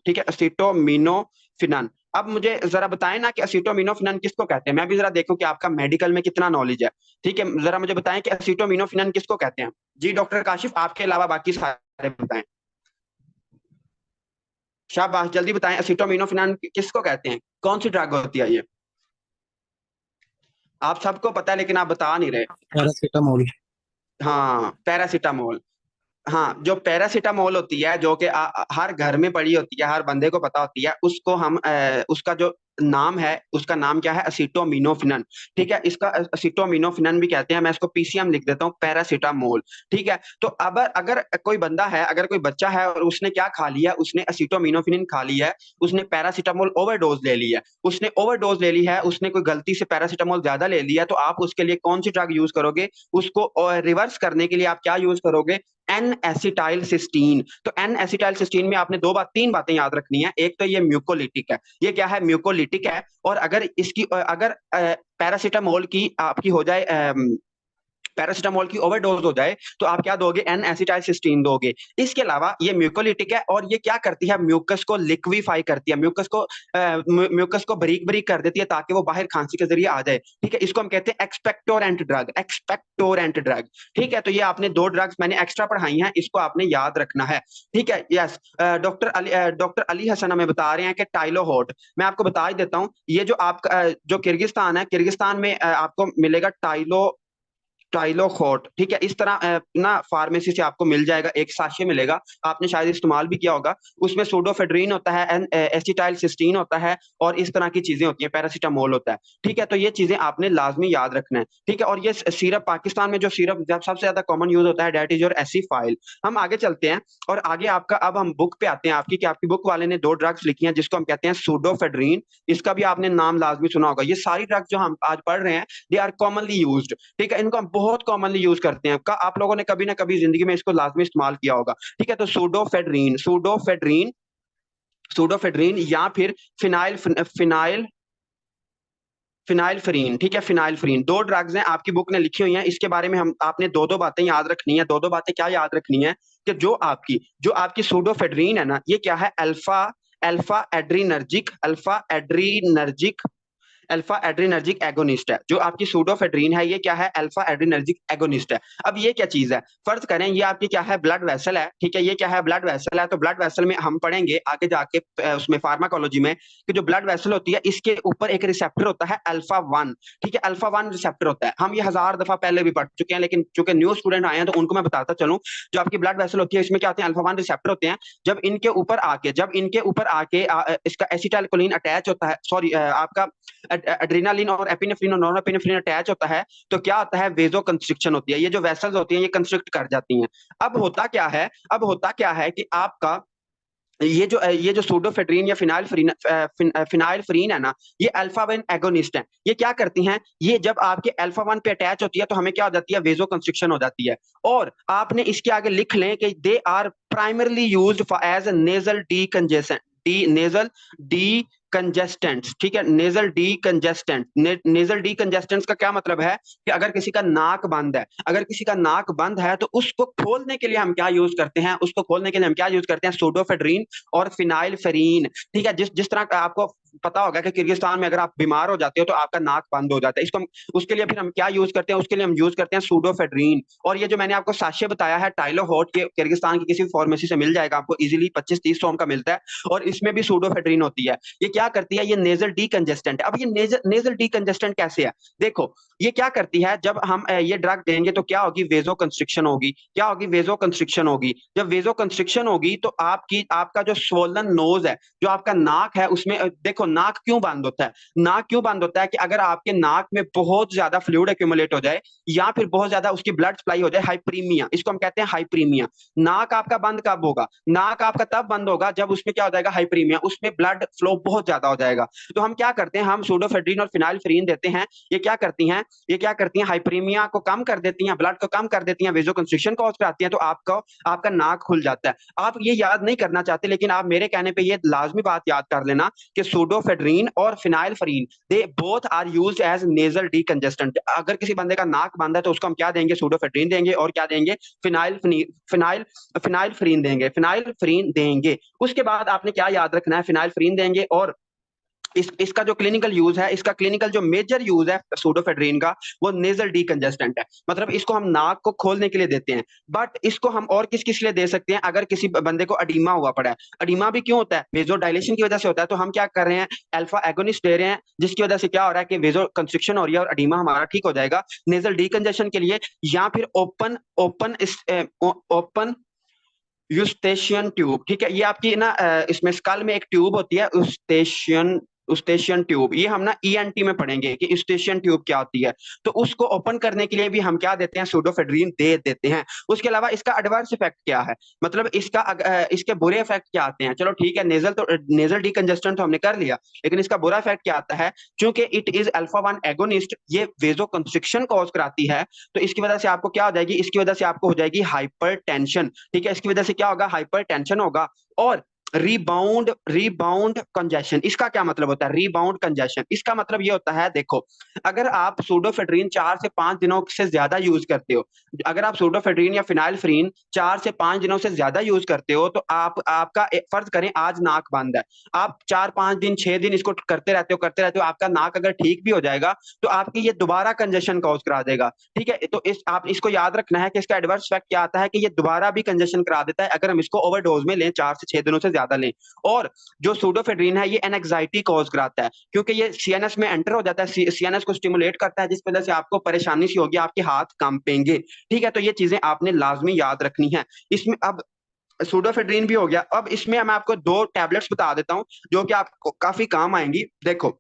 ठीक है, असीटोमिनोफिनन। अब मुझे जरा बताएं ना कि असीटोमिनोफिनन किसको कहते हैं, मैं भी जरा देखूं कि आपका मेडिकल में कितना नॉलेज है। ठीक है, जरा मुझे बताएं कि असीटोमिनोफिनन किसको कहते हैं। जी डॉक्टर काशिफ, आपके अलावा बाकी सारे बताएं। शाबाश, जल्दी बताएं, असीटोमिनोफिनन किसको कहते हैं, कौन सी ड्रग होती है ये। आप सबको पता है लेकिन आप बता नहीं रहे। पैरासीटामोल। हाँ, पैरासीटामोल। हाँ, जो पैरासीटामोल होती है, जो कि हर घर में पड़ी होती है, हर बंदे को पता होती है, उसको हम उसका जो नाम है, उसका नाम क्या है, असीटोमिनोफिनन। ठीक है, इसका असीटोमिनोफिनन भी कहते हैं, मैं इसको पीसीएम लिख देता हूँ, पैरासीटामोल। ठीक है, तो अब अगर कोई बंदा है, अगर कोई बच्चा है और उसने क्या खा लिया, उसने असीटोमिनोफिनन खा लिया है, उसने पैरासीटामोल ओवरडोज ले ली है, उसने ओवरडोज ले ली है, उसने कोई गलती से पैरासीटामोल ज्यादा ले लिया, तो आप उसके लिए कौन सी ड्रग यूज करोगे, उसको रिवर्स करने के लिए आप क्या यूज करोगे, एन एसिटाइल सिस्टीन। तो एन एसिटाइल सिस्टीन में आपने 3 बातें याद रखनी है। एक तो ये म्यूकोलिटिक है, ये क्या है, म्यूकोलिटिक है, और अगर पैरासीटामोल की आपकी हो जाए पैरासिटामोल की ओवरडोज हो जाए तो आप क्या दोगे, एन एसिटाइलसिस्टीन दोगे। इसके अलावा ये म्यूकोलिटिक है और ये क्या करती है, म्यूकस को लिक्विफाई करती है, म्यूकस को बारीक बारीक कर देती है ताकि वो बाहर खांसी के जरिए आ जाए। ठीक है, इसको हम कहते हैं एक्सपेक्टोरेंट ड्रग, एक्सपेक्टोरेंट ड्रग। ठीक है, तो ये आपने दो ड्रग्स मैंने एक्स्ट्रा पढ़ाई हैं, इसको आपने याद रखना है। ठीक है, यस। डॉक्टर अली हसन हमें बता रहे हैं कि टाइलोहोट, मैं आपको बता ही देता हूं, ये जो आपका जो किर्गिस्तान है, किर्गिस्तान में आपको मिलेगा टाइलोखोट। ठीक है, इस तरह ना फार्मेसी से आपको मिल जाएगा, एक साशे मिलेगा, आपने शायद इस्तेमाल भी किया होगा। उसमें सूडोफेड्रीन होता है, एसिटाइल सिस्टीन होता है, और इस तरह की चीजें होती हैं, पैरासिटामोल होता है। ठीक है, तो ये चीजें आपने लाजमी याद रखना है। ठीक है, और ये सिरप, पाकिस्तान में जो सिरप सबसे ज्यादा कॉमन यूज होता है, डेट इज योर एसीफाइल। हम आगे चलते हैं और आगे आपका, अब हम बुक पे आते हैं आपकी, कि आपकी बुक वाले ने दो ड्रग्स लिखी हैं जिसको हम कहते हैं सूडोफेड्रीन। इसका भी आपने नाम लाजमी सुना होगा। ये सारी ड्रग्स जो हम आज पढ़ रहे हैं, दे आर कॉमनली यूज्ड। ठीक है, इनको हम बहुत कॉमनली यूज करते हैं, आप लोगों ने कभी ना कभी जिंदगी में इसको लाजमी इस्तेमाल किया होगा। ठीक है, तो सूडोफेड्रीन या फिर फिनाइल फिनाइल फिनाइलफ्रीन। ठीक है, फिनाइलफ्रीन दो ड्रग्स हैं, आपकी बुक ने लिखी हुई हैं। इसके बारे में हम आपने दो दो बातें याद रखनी है। दो दो बातें क्या याद रखनी है, कि जो आपकी सूडोफेड्रीन है ना, ये क्या है, alpha alpha adrenergic alpha adrenergic agonist है। जो आपकी सूडोफेड्रीन है, ये क्या है, अल्फा एड्रीनर्जिक एगोनिस्ट है। अब ये क्या चीज है, फर्ज करें ये आपकी क्या है, ब्लड वेसल है। ठीक है, ये क्या है, ब्लड वेसल है। तो ब्लड वेसल में हम पढ़ेंगे आगे जाके उसमें फार्माकोलॉजी में, कि जो ब्लड वेसल होती है, इसके ऊपर एक रिसेप्टर होता है अल्फा वन। ठीक है, अल्फा वन रिसेप्टर होता है। हम ये 1000 दफा पहले भी पढ़ चुके हैं, लेकिन चूंकि न्यू स्टूडेंट आए हैं तो उनको मैं बताता चलूं। जो आपकी ब्लड वेसल होती है, इसमें क्या होते हैं, अल्फा वन रिसेप्टर होते हैं। जब इनके ऊपर आके इसका एसिटाइलकोलिन अटैच होता है, सॉरी आपका एड्रेनालिन और एपिनेफ्रिन और नॉरएपिनेफ्रिन अटैच होता है, तो क्या होता है, वेजो कंस्ट्रिक्शन होती है। ये जो वेसल्स होती हैं, ये कंस्ट्रिक्ट कर जाती हैं। अब होता क्या है कि आपका ये जो सूडोफेड्रीन या फिनाइलफ्रीन है ना, ये अल्फा वन एगोनिस्ट है। ये क्या करती हैं, ये जब आपके अल्फा वन पे अटैच होती है तो हमें क्या हो जाती है, वेजो कंस्ट्रिक्शन हो जाती है। और आपने इसके आगे लिख लें कि they are primarily used for as nasal decongestants. ठीक है, नेजल डी कंजेस्टेंट्स का क्या मतलब है, कि अगर किसी का नाक बंद है तो उसको खोलने के लिए हम क्या यूज करते हैं, सूडोफेड्रीन और फिनाइलफेरीन। ठीक है, जिस जिस तरह का आपको पता होगा कि किर्गिस्तान में अगर आप बीमार हो जाते हो तो आपका नाक बंद हो जाता है, उसके लिए फिर हम क्या यूज करते हैं, उसके लिए हम यूज करते हैं सूडोफेड्रीन। और ये जो मैंने आपको साशे बताया है टाइलोहोट के, किर्गिस्तान की किसी फार्मेसी से मिल जाएगा आपको, इजीली 25-30 का मिलता है, और इसमें भी सूडोफेड्रीन होती है। ये क्या करती है, ये नेजल डीकंजेस्टेंट। अब ये नेजल डीकंजेस्टेंट कैसे है, देखो ये क्या करती है, जब हम ये ड्रग देंगे तो क्या होगी, वेजो कंस्ट्रिक्शन होगी। जब वेजो कंस्ट्रिक्शन होगी तो आपका जो स्वोलन नोज है, जो आपका नाक है, उसमें देखो नाक क्यों बंद होता है, कि अगर आपके नाक में बहुत ज्यादा फ्लूइड एक्यूमुलेट हो जाए, या फिर बहुत ज्यादा उसकी ब्लड सप्लाई हो जाए, हाइप्रीमिया, इसको हम कहते हैं हाइप्रीमिया। नाक आपका बंद कब होगा, नाक आपका तब बंद होगा जब उसमें क्या हो जाएगा, हाइप्रीमिया, उसमें ब्लड फ्लो बहुत ज्यादा हो जाएगा। तो हम क्या करते हैं, हम सूडोफेड्रीन और फिनाइलफ्रीन देते हैं। ये क्या करती हैं हाइप्रीमिया को कम कर देती हैं, ब्लड को कम कर देती हैं, वेजो कंस्ट्रिक्शन को कराती हैं, तो आपका नाक खुल जाता है। आप ये याद नहीं करना चाहते, लेकिन आप मेरे कहने पे ये लाजमी बात याद कर लेना कि सूडोफेड्रीन और phenylephrine, they both are used as nasal decongestant. अगर किसी बंदे का नाक बंद है तो उसको हम क्या देंगे, सूडोफेड्रीन देंगे, और क्या देंगे, फिनाइल फिनाइल फिनाइलफ्रीन देंगे। उसके बाद आपने क्या याद रखना है, फिनाइलफ्रीन देंगे, और इसका जो क्लिनिकल यूज है, इसका क्लिनिकल जो मेजर यूज है सूडोफेड्रीन का, वो नेजल डीकंजेस्टेंट है। मतलब इसको हम नाक को खोलने के लिए देते हैं। बट इसको हम और किस किस लिए दे सकते हैं, अगर किसी बंदे को अडीमा हुआ पड़ा है, अडीमा भी क्यों होता है, वेजो डायलेशन की वजह से होता है, तो हम क्या कर रहे हैं, अल्फा एगोनिस्ट दे रहे हैं, जिसकी वजह से क्या हो रहा है कि वेजो कंस्ट्रिक्शन हो रही है और अडीमा हमारा ठीक हो जाएगा नेजल डीकंजेशन के लिए। या फिर ओपन यूस्टेशियन ट्यूब। ठीक है, ये आपकी ना इसमें स्कल में एक ट्यूब होती है, यूस्टेशियन ट्यूब, ये हम ना ईएनटी में पढ़ेंगे कि यूस्टेशियन ट्यूब क्या होती है। तो उसको ओपन करने के लिए भी हम क्या देते हैं, सूडोफेड्रीन दे देते हैं। उसके अलावा इसका एडवर्स इफेक्ट क्या है, मतलब इसके बुरे इफेक्ट क्या आते हैं। चलो ठीक है, नेजल डीकंजेस्टेंट तो हमने कर लिया, लेकिन इसका बुरा इफेक्ट क्या आता है, क्योंकि it is alpha one agonist, ये वेजो कंस्ट्रिक्शन कॉज कराती है। तो इसकी वजह से आपको क्या हो जाएगी, इसकी वजह से आपको हो जाएगी हाइपरटेंशन। ठीक है, इसकी वजह से क्या होगा, हाइपरटेंशन होगा। और रीबाउंड रीबाउंड कंजेशन, इसका क्या मतलब होता है? रीबाउंड कंजेशन, इसका मतलब ये होता है, देखो, अगर आप सूडोफेड्रीन 4 से 5 दिनों से ज्यादा यूज करते हो, अगर आप सूडोफेड्रीन या फिनाइलफ्रीन 4 से 5 दिनों से ज्यादा यूज करते हो, तो आप आपका फर्ज करें आज नाक बंद है, आप 4 5 दिन 6 दिन इसको करते रहते हो, आपका नाक अगर ठीक भी हो जाएगा तो आपकी ये दोबारा कंजेशन कॉज करा देगा। ठीक है, तो इस आप इसको याद रखना है कि इसका एडवर्स इफेक्ट क्या आता है कि ये दोबारा भी कंजेशन करा देता है अगर हम इसको ओवरडोज में लें, 4 से 6 दिनों से ज्यादा लें। और जो सूडोफेड्रीन है ये एनजाइटी कॉज कराता है, क्योंकि ये सीएनएस में एंटर हो जाता है, सीएनएस को स्टिमुलेट करता है, जिस वजह से आपको परेशानी सी होगी, आपके हाथ कांपेंगे। ठीक है, तो ये चीजें आपने लाजमी याद रखनी है। इसमें अब सूडोफेड्रीन भी हो गया, अब इसमें मैं आपको 2 टैबलेट्स बता देता हूं जो कि आपको काफी काम आएंगी। देखो,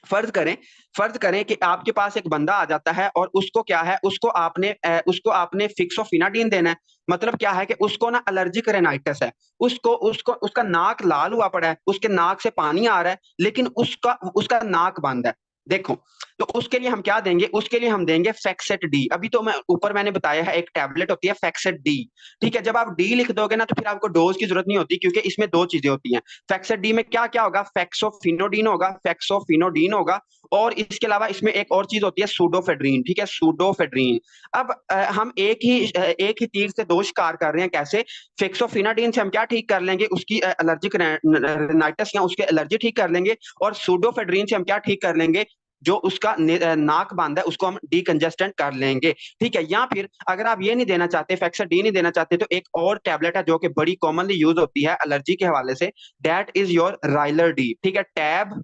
फर्ज करें फर्ज करें कि आपके पास एक बंदा आ जाता है और उसको क्या है, उसको आपने फिक्सोफिनाडिन देना है। मतलब क्या है कि उसको ना एलर्जिक रेनाइटिस है, उसको उसको उसका नाक लाल हुआ पड़ा है, उसके नाक से पानी आ रहा है, लेकिन उसका उसका नाक बंद है। देखो, तो उसके लिए हम क्या देंगे? उसके लिए हम देंगे फैक्सेट डी। अभी तो मैंने बताया है एक टैबलेट होती है फैक्सेट डी। ठीक है, जब आप डी लिख दोगे ना तो फिर आपको डोज की जरूरत नहीं होती, क्योंकि इसमें 2 चीजें होती हैं। फैक्सेट डी में क्या क्या होगा? फैक्सोफिनोडीन होगा, और इसके अलावा इसमें एक और चीज होती है सूडोफेड्रीन। ठीक है, सूडोफेड्रीन। अब हम एक ही तीर से 2 शिकार कर रहे हैं। कैसे? फेक्सोफिनाडिन से हम क्या ठीक कर लेंगे? उसकी एलर्जिक राइनाइटिस या उसके एलर्जी ठीक कर लेंगे, और सूडोफेड्रीन से हम क्या ठीक कर लेंगे? जो उसका नाक बंद है उसको हम डीकंजेस्टेंट कर लेंगे। ठीक है, या फिर अगर आप ये नहीं देना चाहते, फैक्सर डी नहीं देना चाहते, तो एक और टैबलेट है जो कि बड़ी कॉमनली यूज होती है एलर्जी के हवाले से, दैट इज योर राइलर डी। ठीक है, टैब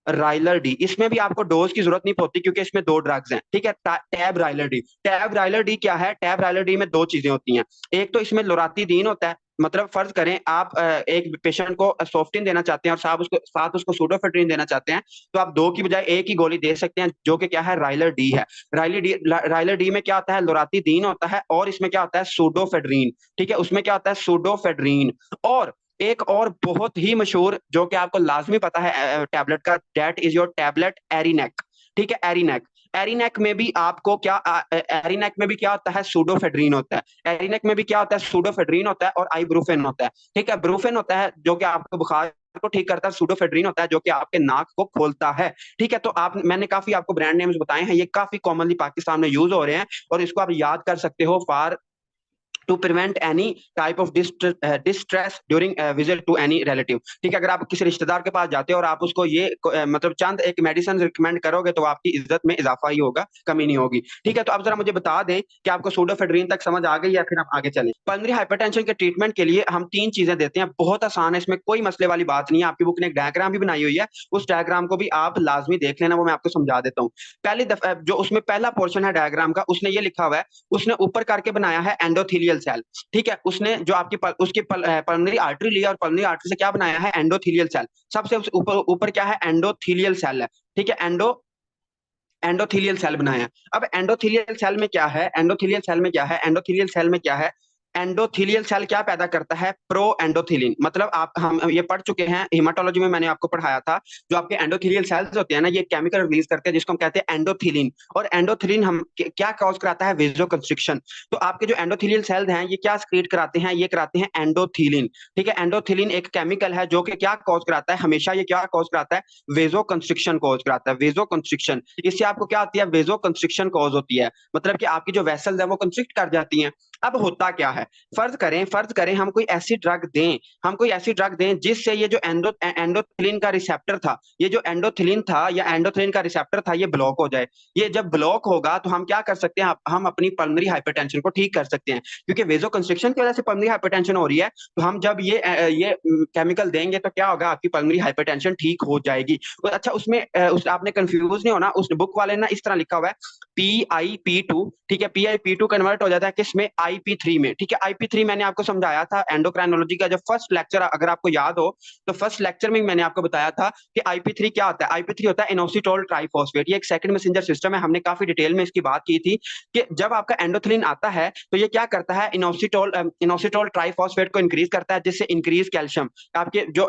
राइलर डी। इसमें भी आपको डोज की जरूरत नहीं होती, क्योंकि इसमें 2 ड्रग्स हैं। ठीक है, टैब राइलर डी। टैब राइलर डी क्या है? टैब राइलर डी में 2 चीजें होती हैं। एक तो इसमें लोरातिदीन होता है, मतलब फर्ज करें आप एक पेशेंट को सोफ्टिन देना चाहते हैं और साथ उसको सूडोफेड्रीन देना चाहते हैं, तो आप 2 की बजाय एक ही गोली दे सकते हैं, जो कि क्या है? राइलर डी है। राइलर डी में क्या होता है? लोरातिदीन होता है, और इसमें क्या होता है? सूडोफेड्रीन। ठीक है, उसमें क्या होता है? सूडोफेड्रीन। और एक और बहुत ही मशहूर जो कि आपको लाजमी पता है टैबलेट का, दैट इज योर टैबलेट एरिनेक। ठीक है, एरिनेक। एरिनेक में भी आपको क्या एरिनेक में भी क्या होता है? सूडोफेड्रीन होता है। एरिनेक में भी क्या होता है? सूडोफेड्रीन होता है और आइब्रूफेन होता है। ठीक है, ब्रूफेन होता है जो कि आपको बुखार को ठीक करता है, सूडोफेड्रीन होता है जो कि आपके नाक को खोलता है। ठीक है, तो मैंने काफी आपको ब्रांड नेम्स बताए हैं, ये काफी कॉमनली पाकिस्तान में यूज हो रहे हैं, और इसको आप याद कर सकते हो for to prevent any type of distress during visit to any relative. ठीक है, अगर आप किसी रिश्तेदार के पास जाते हो और आप उसको ये मतलब चंद एक मेडिसिन रिकमेंड करोगे, तो आपकी इज्जत में इजाफा ही होगा, कमी नहीं होगी। ठीक है, तो अब जरा मुझे बता दें कि आपको सूडोफेड्रीन तक समझ आ गई, या फिर आप आगे चलें। पल्मोनरी हाइपरटेंशन के ट्रीटमेंट के लिए हम 3 चीजें देते हैं, बहुत आसान है, इसमें कोई मसले वाली बात नहीं है। आपकी बुक ने एक डायग्राम भी बनाई हुई है, उस डायग्राम को भी आप लाजमी देख लेना, वो मैं आपको समझा देता हूँ। पहली दफा जो उसमें पहला पोर्शन है डायग्राम का, उसने ये लिखा हुआ है, उसने ऊपर करके बनाया है एंडोथीलियल सेल। ठीक है, उसने जो आपकी उसकी पल्मोनरी आर्टरी ली है, और पल्मोनरी आर्टरी से क्या बनाया है? Endothelial cell. सबसे ऊपर ऊपर क्या है? एंडोथीलियल सेल है। ठीक है, एंडोथीलियल सेल बनाया है। अब एंडोथीलियल सेल में क्या है? एंडोथीलियल सेल में क्या है? एंडोथीलियल सेल में क्या है? एंडोथीलियल सेल क्या पैदा करता है? प्रो एंडोथिलिन। मतलब आप हम ये पढ़ चुके हैं हिमाटोलॉजी में, मैंने आपको पढ़ाया था, जो आपके एंडोथीलियल सेल्स होते हैं ना, ये केमिकल रिलीज करते हैं जिसको हम कहते हैं एंडोथिलिन। और एंडोथिलिन हम क्या कॉज कराता है? वेजो कंस्ट्रिक्शन। तो आपके जो एंडोथीलियल सेल्स हैं ये क्या क्रिएट कराते हैं? ये कराते हैं एंडोथिलिन। ठीक है, एंडोथिलिन एक केमिकल है जो कि क्या कॉज कराता है? हमेशा ये क्या कॉज कराता है? वेजो कंस्ट्रिक्शन कॉज कराता है, वेजो कंस्ट्रिक्शन। इससे आपको क्या होती है? वेजो कंस्ट्रिक्शन कॉज होती है, मतलब कि आपकी जो वेसल्स है वो कंस्ट्रिक्ट कर जाती हैं। अब होता क्या है? फर्ज करें हम कोई ऐसी ड्रग दें जिससे ये जो एंडोथिलिन का रिसेप्टर था, ये जो एंडोथिलिन था या एंडोथिलिन का रिसेप्टर था, ये ब्लॉक हो जाए। ये जब ब्लॉक होगा तो हम क्या कर सकते हैं? हम अपनी पल्मोनरी हाइपरटेंशन को ठीक कर सकते हैं, क्योंकि वेजो कंस्ट्रिक्शन की वजह से पल्मोनरी हाइपरटेंशन हो रही है। तो हम जब ये केमिकल देंगे तो क्या होगा? आपकी पल्मोनरी हाइपरटेंशन ठीक हो जाएगी। अच्छा, उसमें आपने कंफ्यूज नहीं होना, उस बुक वाले ना इस तरह लिखा हुआ है PIP2। ठीक है, PIP2 कन्वर्ट हो जाता है किसमें? IP3 में। ठीक है, IP3 मैंने आपको समझाया था एंडोक्राइनोलॉजी का जब फर्स्ट लेक्चर, अगर आपको याद हो तो फर्स्ट लेक्चर में मैंने आपको बताया था कि IP3 क्या होता है। IP3 होता है इनोसिटोल ट्राइफॉस्फेट, ये एक सेकंड मैसेंजर सिस्टम है। हमने काफी डिटेल में इसकी बात की थी कि जब आपका एंडोथिलिन आता है तो ये क्या करता है? इनोसिटोल ट्राइफॉस्फेट को इंक्रीज करता है, जिससे इंक्रीज कैल्शियम, आपके जो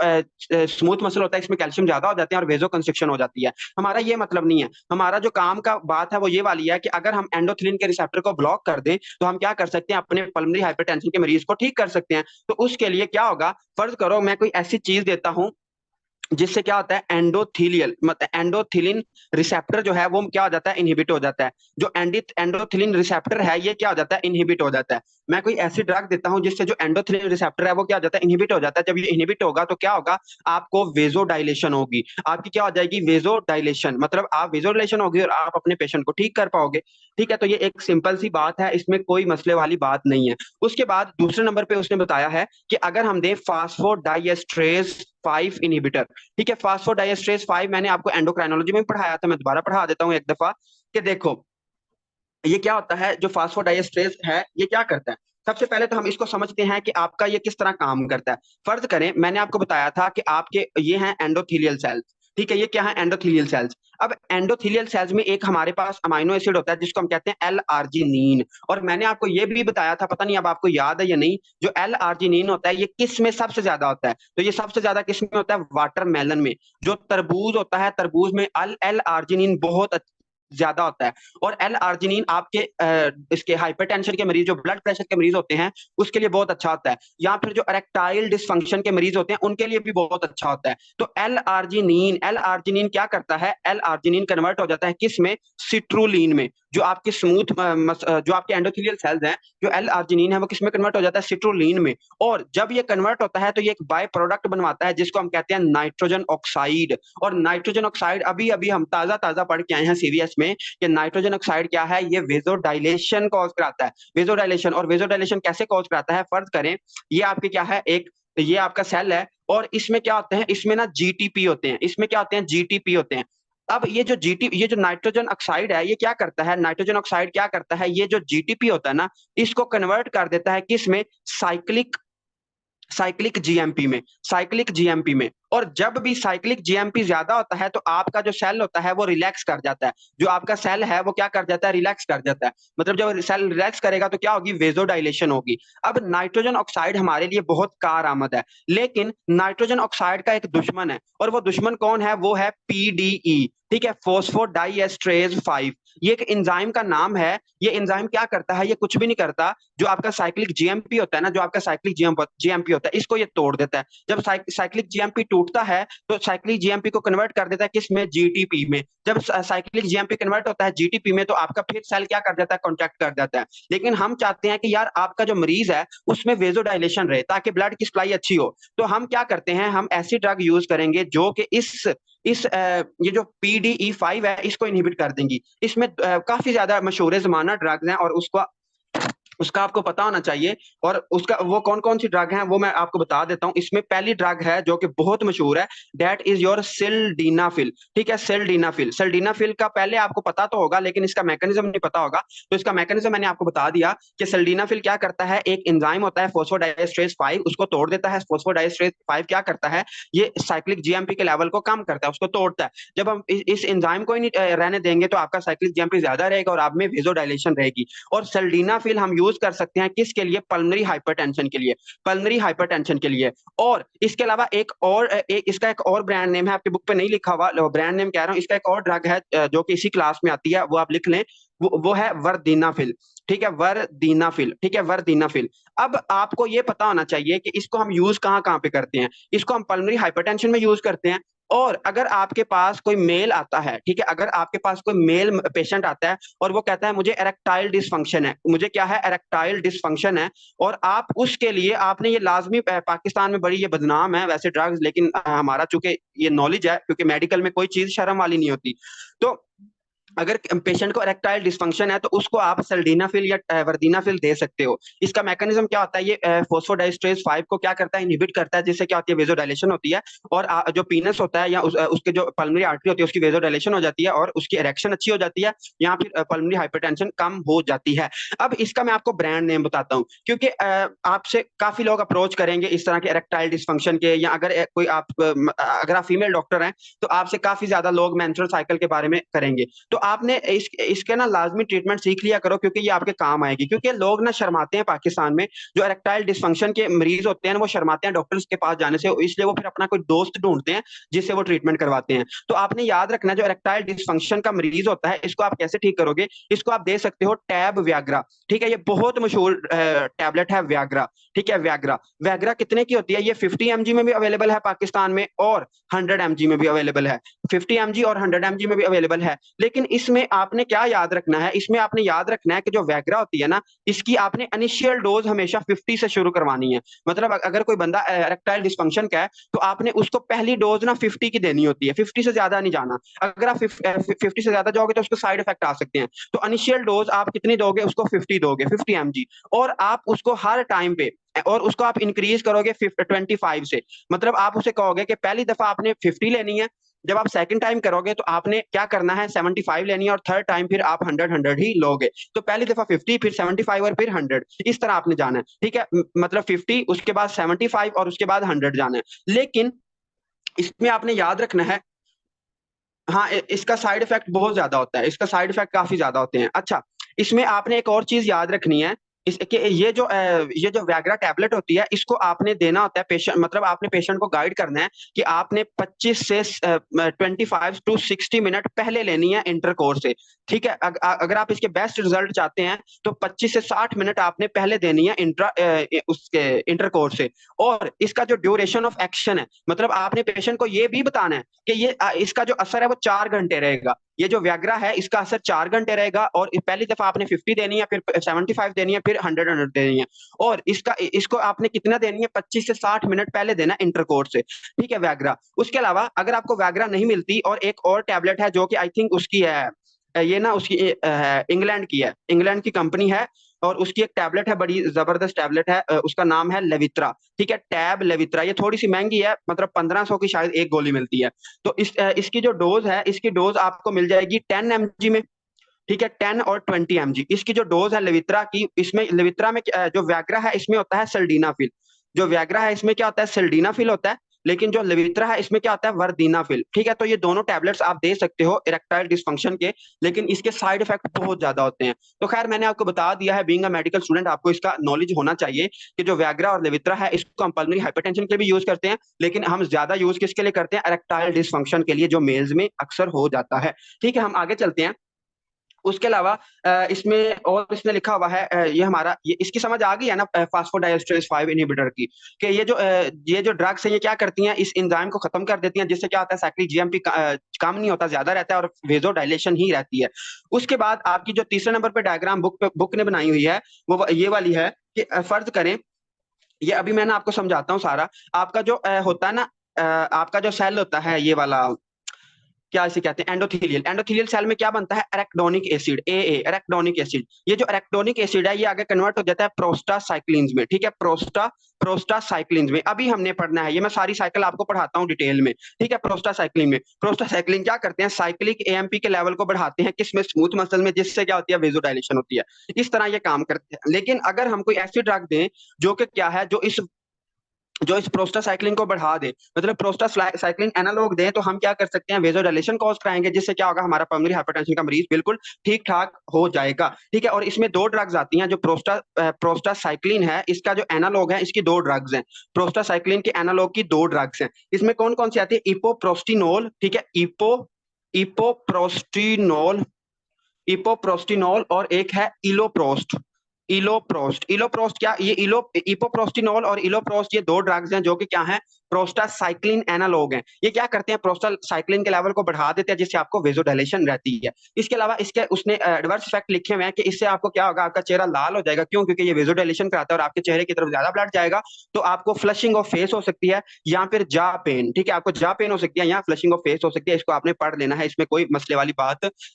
स्मूथ मसल होता है इसमें कैल्शियम ज्यादा हो जाते हैं और वेजो कंस्ट्रिक्शन हो जाती है। हमारा ये मतलब नहीं है, हमारा जो काम का बात है वो ये वाली लिया है कि अगर हम एंडोथेलिन के रिसेप्टर को ब्लॉक कर दें तो हम क्या कर सकते हैं, अपने पल्मोनरी हाइपरटेंशन के मरीज को ठीक कर सकते हैं। तो उसके लिए क्या होगा, फर्ज करो मैं कोई ऐसी चीज देता हूं जिससे क्या होता है, एंडोथीलियल मतलब एंडोथिलिन रिसेप्टर जो है वो क्या हो जाता है, इनहिबिट हो जाता है। जो एंडोथिलिन रिसेप्टर है ये क्या हो जाता है, इनहिबिट हो जाता है। मैं कोई ऐसी ड्रग देता हूं जिससे जो एंडोथिलिन रिसेप्टर है वो क्या हो जाता है, इनहिबिट हो जाता है। जब ये इनहिबिट होगा तो क्या होगा, आपको वेजोडाइलेशन होगी। आपकी क्या हो जाएगी, वेजोडाइलेशन, मतलब आप वेजोडाइलेशन होगी और आप अपने पेशेंट को ठीक कर पाओगे। ठीक है, तो ये एक सिंपल सी बात है, इसमें कोई मसले वाली बात नहीं है। उसके बाद दूसरे नंबर पे उसने बताया है कि अगर हम दें फास्फोडाइएस्ट्रेज 5 इनहिबिटर। ठीक है, फास्फोडाइएस्ट्रेज 5 मैंने आपको एंडोक्राइनोलॉजी में पढ़ाया था, मैं दोबारा पढ़ा देता हूं एक दफा कि देखो ये क्या होता है, जो फास्फोडाइएस्ट्रेज है ये क्या करता है। सबसे पहले तो हम इसको समझते हैं कि आपका ये किस तरह काम करता है। फर्ज करें मैंने आपको बताया था कि आपके ये हैं एंडोथीलियल सेल्स। ठीक है, ये क्या है, एंडोथीलियल सेल्स। अब एंडोथीलियल सेल्स में एक हमारे पास अमाइनो एसिड होता है जिसको हम कहते हैं एल आर्जिनिन। और मैंने आपको ये भी बताया था, पता नहीं अब आपको याद है या नहीं, जो एल आर्जिनिन होता है ये किस में सबसे ज्यादा होता है, तो ये सबसे ज्यादा किस में होता है, वाटरमेलन में। जो तरबूज होता है, तरबूज में एल एल आर्जिनिन बहुत ज्यादा होता है। और एल आर्जिनिन आपके इसके हाइपरटेंशन के मरीज, जो ब्लड प्रेशर के मरीज होते हैं उसके लिए बहुत अच्छा होता है, या फिर जो इरेक्टाइल डिसफंक्शन के मरीज होते हैं उनके लिए भी बहुत अच्छा होता है। तो एल आर्जिनिन क्या करता है, एल आर्जिनिन कन्वर्ट हो जाता है किस में, सिट्रुलिन में। जो आपके स्मूथ जो आपके एंडोथेलियल सेल्स हैं, जो एल आर्जिनिन है वो किस में कन्वर्ट हो जाता है, सिट्रुलिन में। और जब ये कन्वर्ट होता है तो ये एक बाय प्रोडक्ट बनवाता है जिसको हम कहते हैं नाइट्रोजन ऑक्साइड। और नाइट्रोजन ऑक्साइड अभी अभी हम ताजा ताजा पढ़ के आए हैं सीवीएस में कि नाइट्रोजन ऑक्साइड क्या है, ये वेजोडाइलेशन कॉज कराता है। वेजोडाइलेशन, और वेजोडाइलेशन कैसे कॉज कराता है, फर्ज करें ये आपके क्या है, एक ये आपका सेल है और इसमें क्या होते हैं, इसमें ना जीटीपी होते हैं, इसमें क्या होते हैं, जीटीपी होते हैं। अब ये जो नाइट्रोजन ऑक्साइड है ये क्या करता है, नाइट्रोजन ऑक्साइड क्या करता है, ये जो जीटीपी होता है ना, इसको कन्वर्ट कर देता है किस में, साइक्लिक साइक्लिक जीएमपी में, साइक्लिक जीएमपी में। और जब भी साइक्लिक जीएमपी ज्यादा होता है तो आपका जो सेल होता है वो रिलैक्स कर जाता है। जो आपका सेल है वो क्या कर जाता है, रिलैक्स कर जाता है। मतलब जब सेल रिलैक्स करेगा तो क्या होगी, वेजोडाइलेशन होगी। अब नाइट्रोजन ऑक्साइड हमारे लिए बहुत कारआमद है, लेकिन नाइट्रोजन ऑक्साइड का एक दुश्मन है, और वो दुश्मन कौन है, वो है पीडीई। ठीक है, फोस्फोडाइएस्ट्रेज 5। ये एक एंजाइम का नाम है। ये एंजाइम क्या करता है, ये कुछ भी नहीं करता। जो आपका साइक्लिक जीएमपी होता है ना, जो आपका साइक्लिक जीएमपी होता है, इसको ये तोड़ देता है। जब साइक्लिक जीएमपी टूटता है तो साइक्लिक जीएमपी को कन्वर्ट कर देता है किस में, जीटीपी में। जब साइक्लिक जीएमपी कन्वर्ट होता है जीटीपी में तो आपका फिर सेल क्या कर जाता है, कॉन्टैक्ट कर जाता है। लेकिन हम चाहते हैं कि यार आपका जो मरीज है उसमें वेजोडाइलेशन रहे ताकि ब्लड की सप्लाई अच्छी हो। तो हम क्या करते हैं, हम ऐसी ड्रग यूज करेंगे जो कि ये जो PDE5 है इसको इनहिबिट कर देंगी। इसमें काफी ज्यादा मशहूर जमाना ड्रग्स हैं और उसको उसका आपको पता होना चाहिए। और उसका वो कौन कौन सी ड्रग हैं वो मैं आपको बता देता हूं। इसमें पहली ड्रग है जो कि बहुत मशहूर है, दैट इज योर सिल्डीनाफिल। ठीक है, सिल्डीनाफिल। सिल्डीनाफिल का पहले आपको पता तो होगा लेकिन इसका मैकेनिज्म नहीं पता होगा, तो इसका मैकेनिज्म मैंने आपको बता दिया कि सिल्डीनाफिल क्या करता है, एक एंजाइम होता है फोस्फोडाइएस्ट्रेज 5, उसको तोड़ देता है। फोस्फोडाइएस्ट्रेज 5 क्या करता है, ये साइक्लिक जीएमपी के लेवल को कम करता है, उसको तोड़ता है। जब हम इस एंजाइम को ही नहीं रहने देंगे तो आपका साइक्लिक जीएमपी ज्यादा रहेगा और आप में वेजोडाइलेशन रहेगी। और सिल्डीनाफिल हम यूज कर सकते हैं किसके लिए, पल्मोनरी हाइपरटेंशन के लिए, पल्मोनरी हाइपरटेंशन के लिए। और इसके अलावा इसका एक और ब्रांड नेम है, आपके बुक पे नहीं लिखा हुआ, ब्रांड नेम कह रहा हूं, इसका एक और ड्रग है जो कि इसी क्लास में आती है, वो आप लिख लें, वो है वर्दीनाफिल। ठीक है, वर्दीनाफिल। ठीक है, वर्दीनाफिल। अब आपको ये पता होना चाहिए कि इसको हम यूज कहाँ कहाँ पे करते हैं। इसको हम पल्मोनरी हाइपरटेंशन में यूज करते हैं। और अगर आपके पास कोई मेल आता है, ठीक है, अगर आपके पास कोई मेल पेशेंट आता है और वो कहता है मुझे एरेक्टाइल डिसफंक्शन है, मुझे क्या है, एरेक्टाइल डिसफंक्शन है, और आप उसके लिए आपने ये लाजमी, पाकिस्तान में बड़ी ये बदनाम है वैसे ड्रग्स, लेकिन हमारा चूंकि ये नॉलेज है, क्योंकि मेडिकल में कोई चीज शर्म वाली नहीं होती। तो अगर पेशेंट को इरेक्टाइल डिसफंक्शन है तो उसको आप सल्डीनाफिल या वर्दीनाफिल दे सकते हो। इसका मैकेनिज्म क्या होता है, ये फोस्फोडाइएस्ट्रेज 5 को क्या करता है, इनहिबिट करता है, जिससे क्या होती है, वेजोडाइलेशन होती है। और जो पीनस होता है या उसके जो पल्मोनरी आर्टरी होती है उसकी वेजोडाइलेशन हो जाती है और उसकी इरेक्शन अच्छी हो जाती है, या फिर पल्मोनरी हाइपरटेंशन कम हो जाती है। अब इसका मैं आपको ब्रांड नेम बताता हूँ, क्योंकि आपसे काफी लोग अप्रोच करेंगे इस तरह के इरेक्टाइल डिसफंक्शन के, या अगर आप फीमेल डॉक्टर हैं तो आपसे काफी ज्यादा लोग मेंस्ट्रुअल साइकिल के बारे में करेंगे। तो आपने इसके ना लाजमी ट्रीटमेंट सीख लिया करो, क्योंकि ये आपके काम आएगी। क्योंकि लोग ना शर्माते हैं पाकिस्तान में, जो इरेक्टाइल डिसफंक्शन के मरीज होते हैं ना, वो शर्माते हैं डॉक्टर्स के पास जाने से, इसलिए वो फिर अपना कोई दोस्त ढूंढते हैं जिससे वो ट्रीटमेंट करवाते हैं। तो आपने याद रखना, जो इरेक्टाइल डिसफंक्शन का मरीज होता है, इसको आप कैसे ठीक करोगे? इसको आप दे सकते हो टैब व्याग्रा। ठीक है, ये बहुत मशहूर टैबलेट है व्याग्रा। ठीक है, व्याग्रा व्याग्रा कितने की होती है? ये 50 mg में भी अवेलेबल है पाकिस्तान में, और 100 mg में भी अवेलेबल है। 50 mg और 100 mg में भी अवेलेबल है। लेकिन इसमें आपने क्या याद रखना है? इसमें आपने याद रखना है कि जो व्याग्रा होती है ना, इसकी आपने इनिशियल डोज हमेशा 50 से शुरू करवानी है। मतलब अगर कोई बंदा इरेक्टाइल डिस्फंक्शन का है, तो आपने उसको पहली डोज ना 50 की देनी होती है, 50 से ज्यादा नहीं जाना। अगर आप 50 से ज्यादा जाओगे तो उसको साइड इफेक्ट आ सकते हैं। तो इनिशियल डोज आप कितनी दोगे? उसको 50 दोगे, 50 mg। और आप उसको हर टाइम पे, और उसको आप इंक्रीज करोगे 25 से। मतलब आप उसे कहोगे कि पहली दफा आपने 50 लेनी है, जब आप सेकंड टाइम करोगे तो आपने क्या करना है? 75 लेनी है, और थर्ड टाइम फिर आप 100 ही लोगे। तो पहली दफा 50, फिर 75 और फिर 100, इस तरह आपने जाना है। ठीक है, मतलब 50, उसके बाद 75 और उसके बाद 100 जाना है। लेकिन इसमें आपने याद रखना है, हाँ, इसका साइड इफेक्ट बहुत ज्यादा होता है, इसका साइड इफेक्ट काफी ज्यादा होते हैं। अच्छा, इसमें आपने एक और चीज याद रखनी है, कि ये जो व्याग्रा टैबलेट होती है, इसको आपने देना होता है पेशेंट, मतलब आपने पेशेंट को गाइड करना है कि आपने 25 से 25 to 60 मिनट पहले लेनी है इंटरकोर्स से। ठीक है, अगर आप इसके बेस्ट रिजल्ट चाहते हैं तो 25 से 60 मिनट आपने पहले देनी है उसके इंटरकोर्स से। और इसका जो ड्यूरेशन ऑफ एक्शन है, मतलब आपने पेशेंट को ये भी बताना है कि इसका जो असर है वो 4 घंटे रहेगा। ये जो व्याग्रा है, इसका असर 4 घंटे रहेगा, और पहली दफा आपने 50 देनी है, फिर 75 देनी है, फिर 100 देनी है। और इसको आपने कितना देनी है? 25 से 60 मिनट पहले देना इंटरकोर्स से। ठीक है, व्याग्रा। उसके अलावा अगर आपको व्याग्रा नहीं मिलती, और एक और टैबलेट है जो कि आई थिंक उसकी है, ये ना उसकी इंग्लैंड की है, इंग्लैंड की कंपनी है, और उसकी एक टैबलेट है, बड़ी जबरदस्त टैबलेट है, उसका नाम है लेवित्रा। ठीक है, टैब लेवित्रा। ये थोड़ी सी महंगी है, मतलब 1500 की शायद एक गोली मिलती है। तो इसकी जो डोज है, इसकी डोज आपको मिल जाएगी 10 mg में। ठीक है, 10 और 20 mg इसकी जो डोज है लेवित्रा की। इसमें लेवित्रा में जो व्याग्रा है, इसमें होता है सिल्डीनाफिल। जो व्याग्रा है, इसमें क्या होता है? सिल्डीनाफिल होता है। लेकिन जो लेवित्रा है, इसमें क्या होता है? वर्दीनाफिल। ठीक है, तो ये दोनों टैबलेट्स आप दे सकते हो इरेक्टाइल डिस्फंक्शन के, लेकिन इसके साइड इफेक्ट बहुत ज्यादा होते हैं। तो खैर, मैंने आपको बता दिया है, बीइंग अ मेडिकल स्टूडेंट आपको इसका नॉलेज होना चाहिए कि जो व्याग्रा और लेवित्रा है, इसको हम पल्मोनरी हाइपरटेंशन के लिए भी यूज करते हैं, लेकिन हम ज्यादा यूज किसके लिए करते हैं? इरेक्टाइल डिस्फंक्शन के लिए, जो मेल्स में अक्सर हो जाता है। ठीक है, हम आगे चलते हैं। उसके अलावा इसमें और इसमें लिखा हुआ है, ये हमारा, ये इसकी समझ आ गई है ना, फास्फोडाइएस्टरेज 5 इनहिबिटर की, कि ये जो ड्रग्स है, ये क्या करती हैं? इस एंजाइम को खत्म कर देती हैं, जिससे क्या होता है? साइक्लिक जीएमपी कम नहीं होता, ज्यादा रहता है, और वेजोडाइलेशन ही रहती है। उसके बाद आपकी जो तीसरे नंबर पे डायग्राम बुक ने बनाई हुई है, वो ये वाली है, कि फर्ज करें, ये अभी मैंने आपको समझाता हूँ सारा। आपका जो होता है ना, आपका जो सेल होता है, ये वाला, क्या इसे कहते हैं? एंडोथेलियल। एंडोथेलियल सेल में क्या बनता है? Arachidonic acid, arachidonic acid. ये जो एराकिडोनिक एसिड है, ये आगे कन्वर्ट हो जाता है प्रोस्टासाइक्लिन्स में। ठीक है, प्रोस्टासाइक्लिन्स में। अभी हमने पढ़ना है, ये मैं सारी साइकिल आपको पढ़ाता हूँ डिटेल में। ठीक है, प्रोस्टासाइक्लिन में, प्रोस्टासाइक्लिन क्या करते हैं? साइक्लिक एएमपी के लेवल को बढ़ाते हैं, किसमें? स्मूथ मसल में, जिससे क्या होती है? वेजोडाइलेशन होती है। इस तरह ये काम करते हैं। लेकिन अगर हम कोई ऐसी ड्रग दें जो कि क्या है, जो इस प्रोस्टासाइक्लिन को बढ़ा दे, मतलब प्रोस्टासाइक्लिन एनालॉग दें, तो हम क्या कर सकते हैं? वेजोडाइलेशन कॉज कराएंगे, जिससे क्या होगा? हमारा पल्मोनरी हाइपरटेंशन का मरीज बिल्कुल ठीक ठाक हो जाएगा। ठीक है, और इसमें दो ड्रग्स आती हैं। जो प्रोस्टासाइक्लिन है, इसका जो एनालॉग है, इसकी दो ड्रग्स हैं। प्रोस्टासाइक्लिन के एनालॉग की दो ड्रग्स हैं। इसमें कौन कौन सी आती है? इपोप्रोस्टिनोल। ठीक है, इपोप्रोस्टिनोल, इपोप्रोस्टिनोल, और एक है इलोप्रोस्ट। इलोप्रोस्ट क्या? ये इपोप्रोस्टिनोल और इलोप्रोस्ट, ये दो ड्रग्स हैं जो कि क्या हैं? प्रोस्टासाइक्लिन एनालॉग हैं। ये क्या करते हैं? प्रोस्टासाइक्लिन के लेवल को बढ़ा देते हैं, जिससे आपको वेजोडाइलेशन रहती है। इसके अलावा इसके उसने एडवर्स इफेक्ट लिखे हुए हैं, कि इससे आपको क्या होगा? आपका चेहरा लाल हो जाएगा। क्यों? क्योंकि ये वेजोडाइलेशन कराता है, और आपके चेहरे की तरफ ज्यादा ब्लड जाएगा, तो आपको फ्लशिंग ऑफ फेस हो सकती है, या फिर जा पेन। ठीक है, आपको जा पेन हो सकती है, या फ्लशिंग ऑफ फेस हो सकती है। इसको आपने पढ़ लेना है, इसमें कोई मसले वाली बात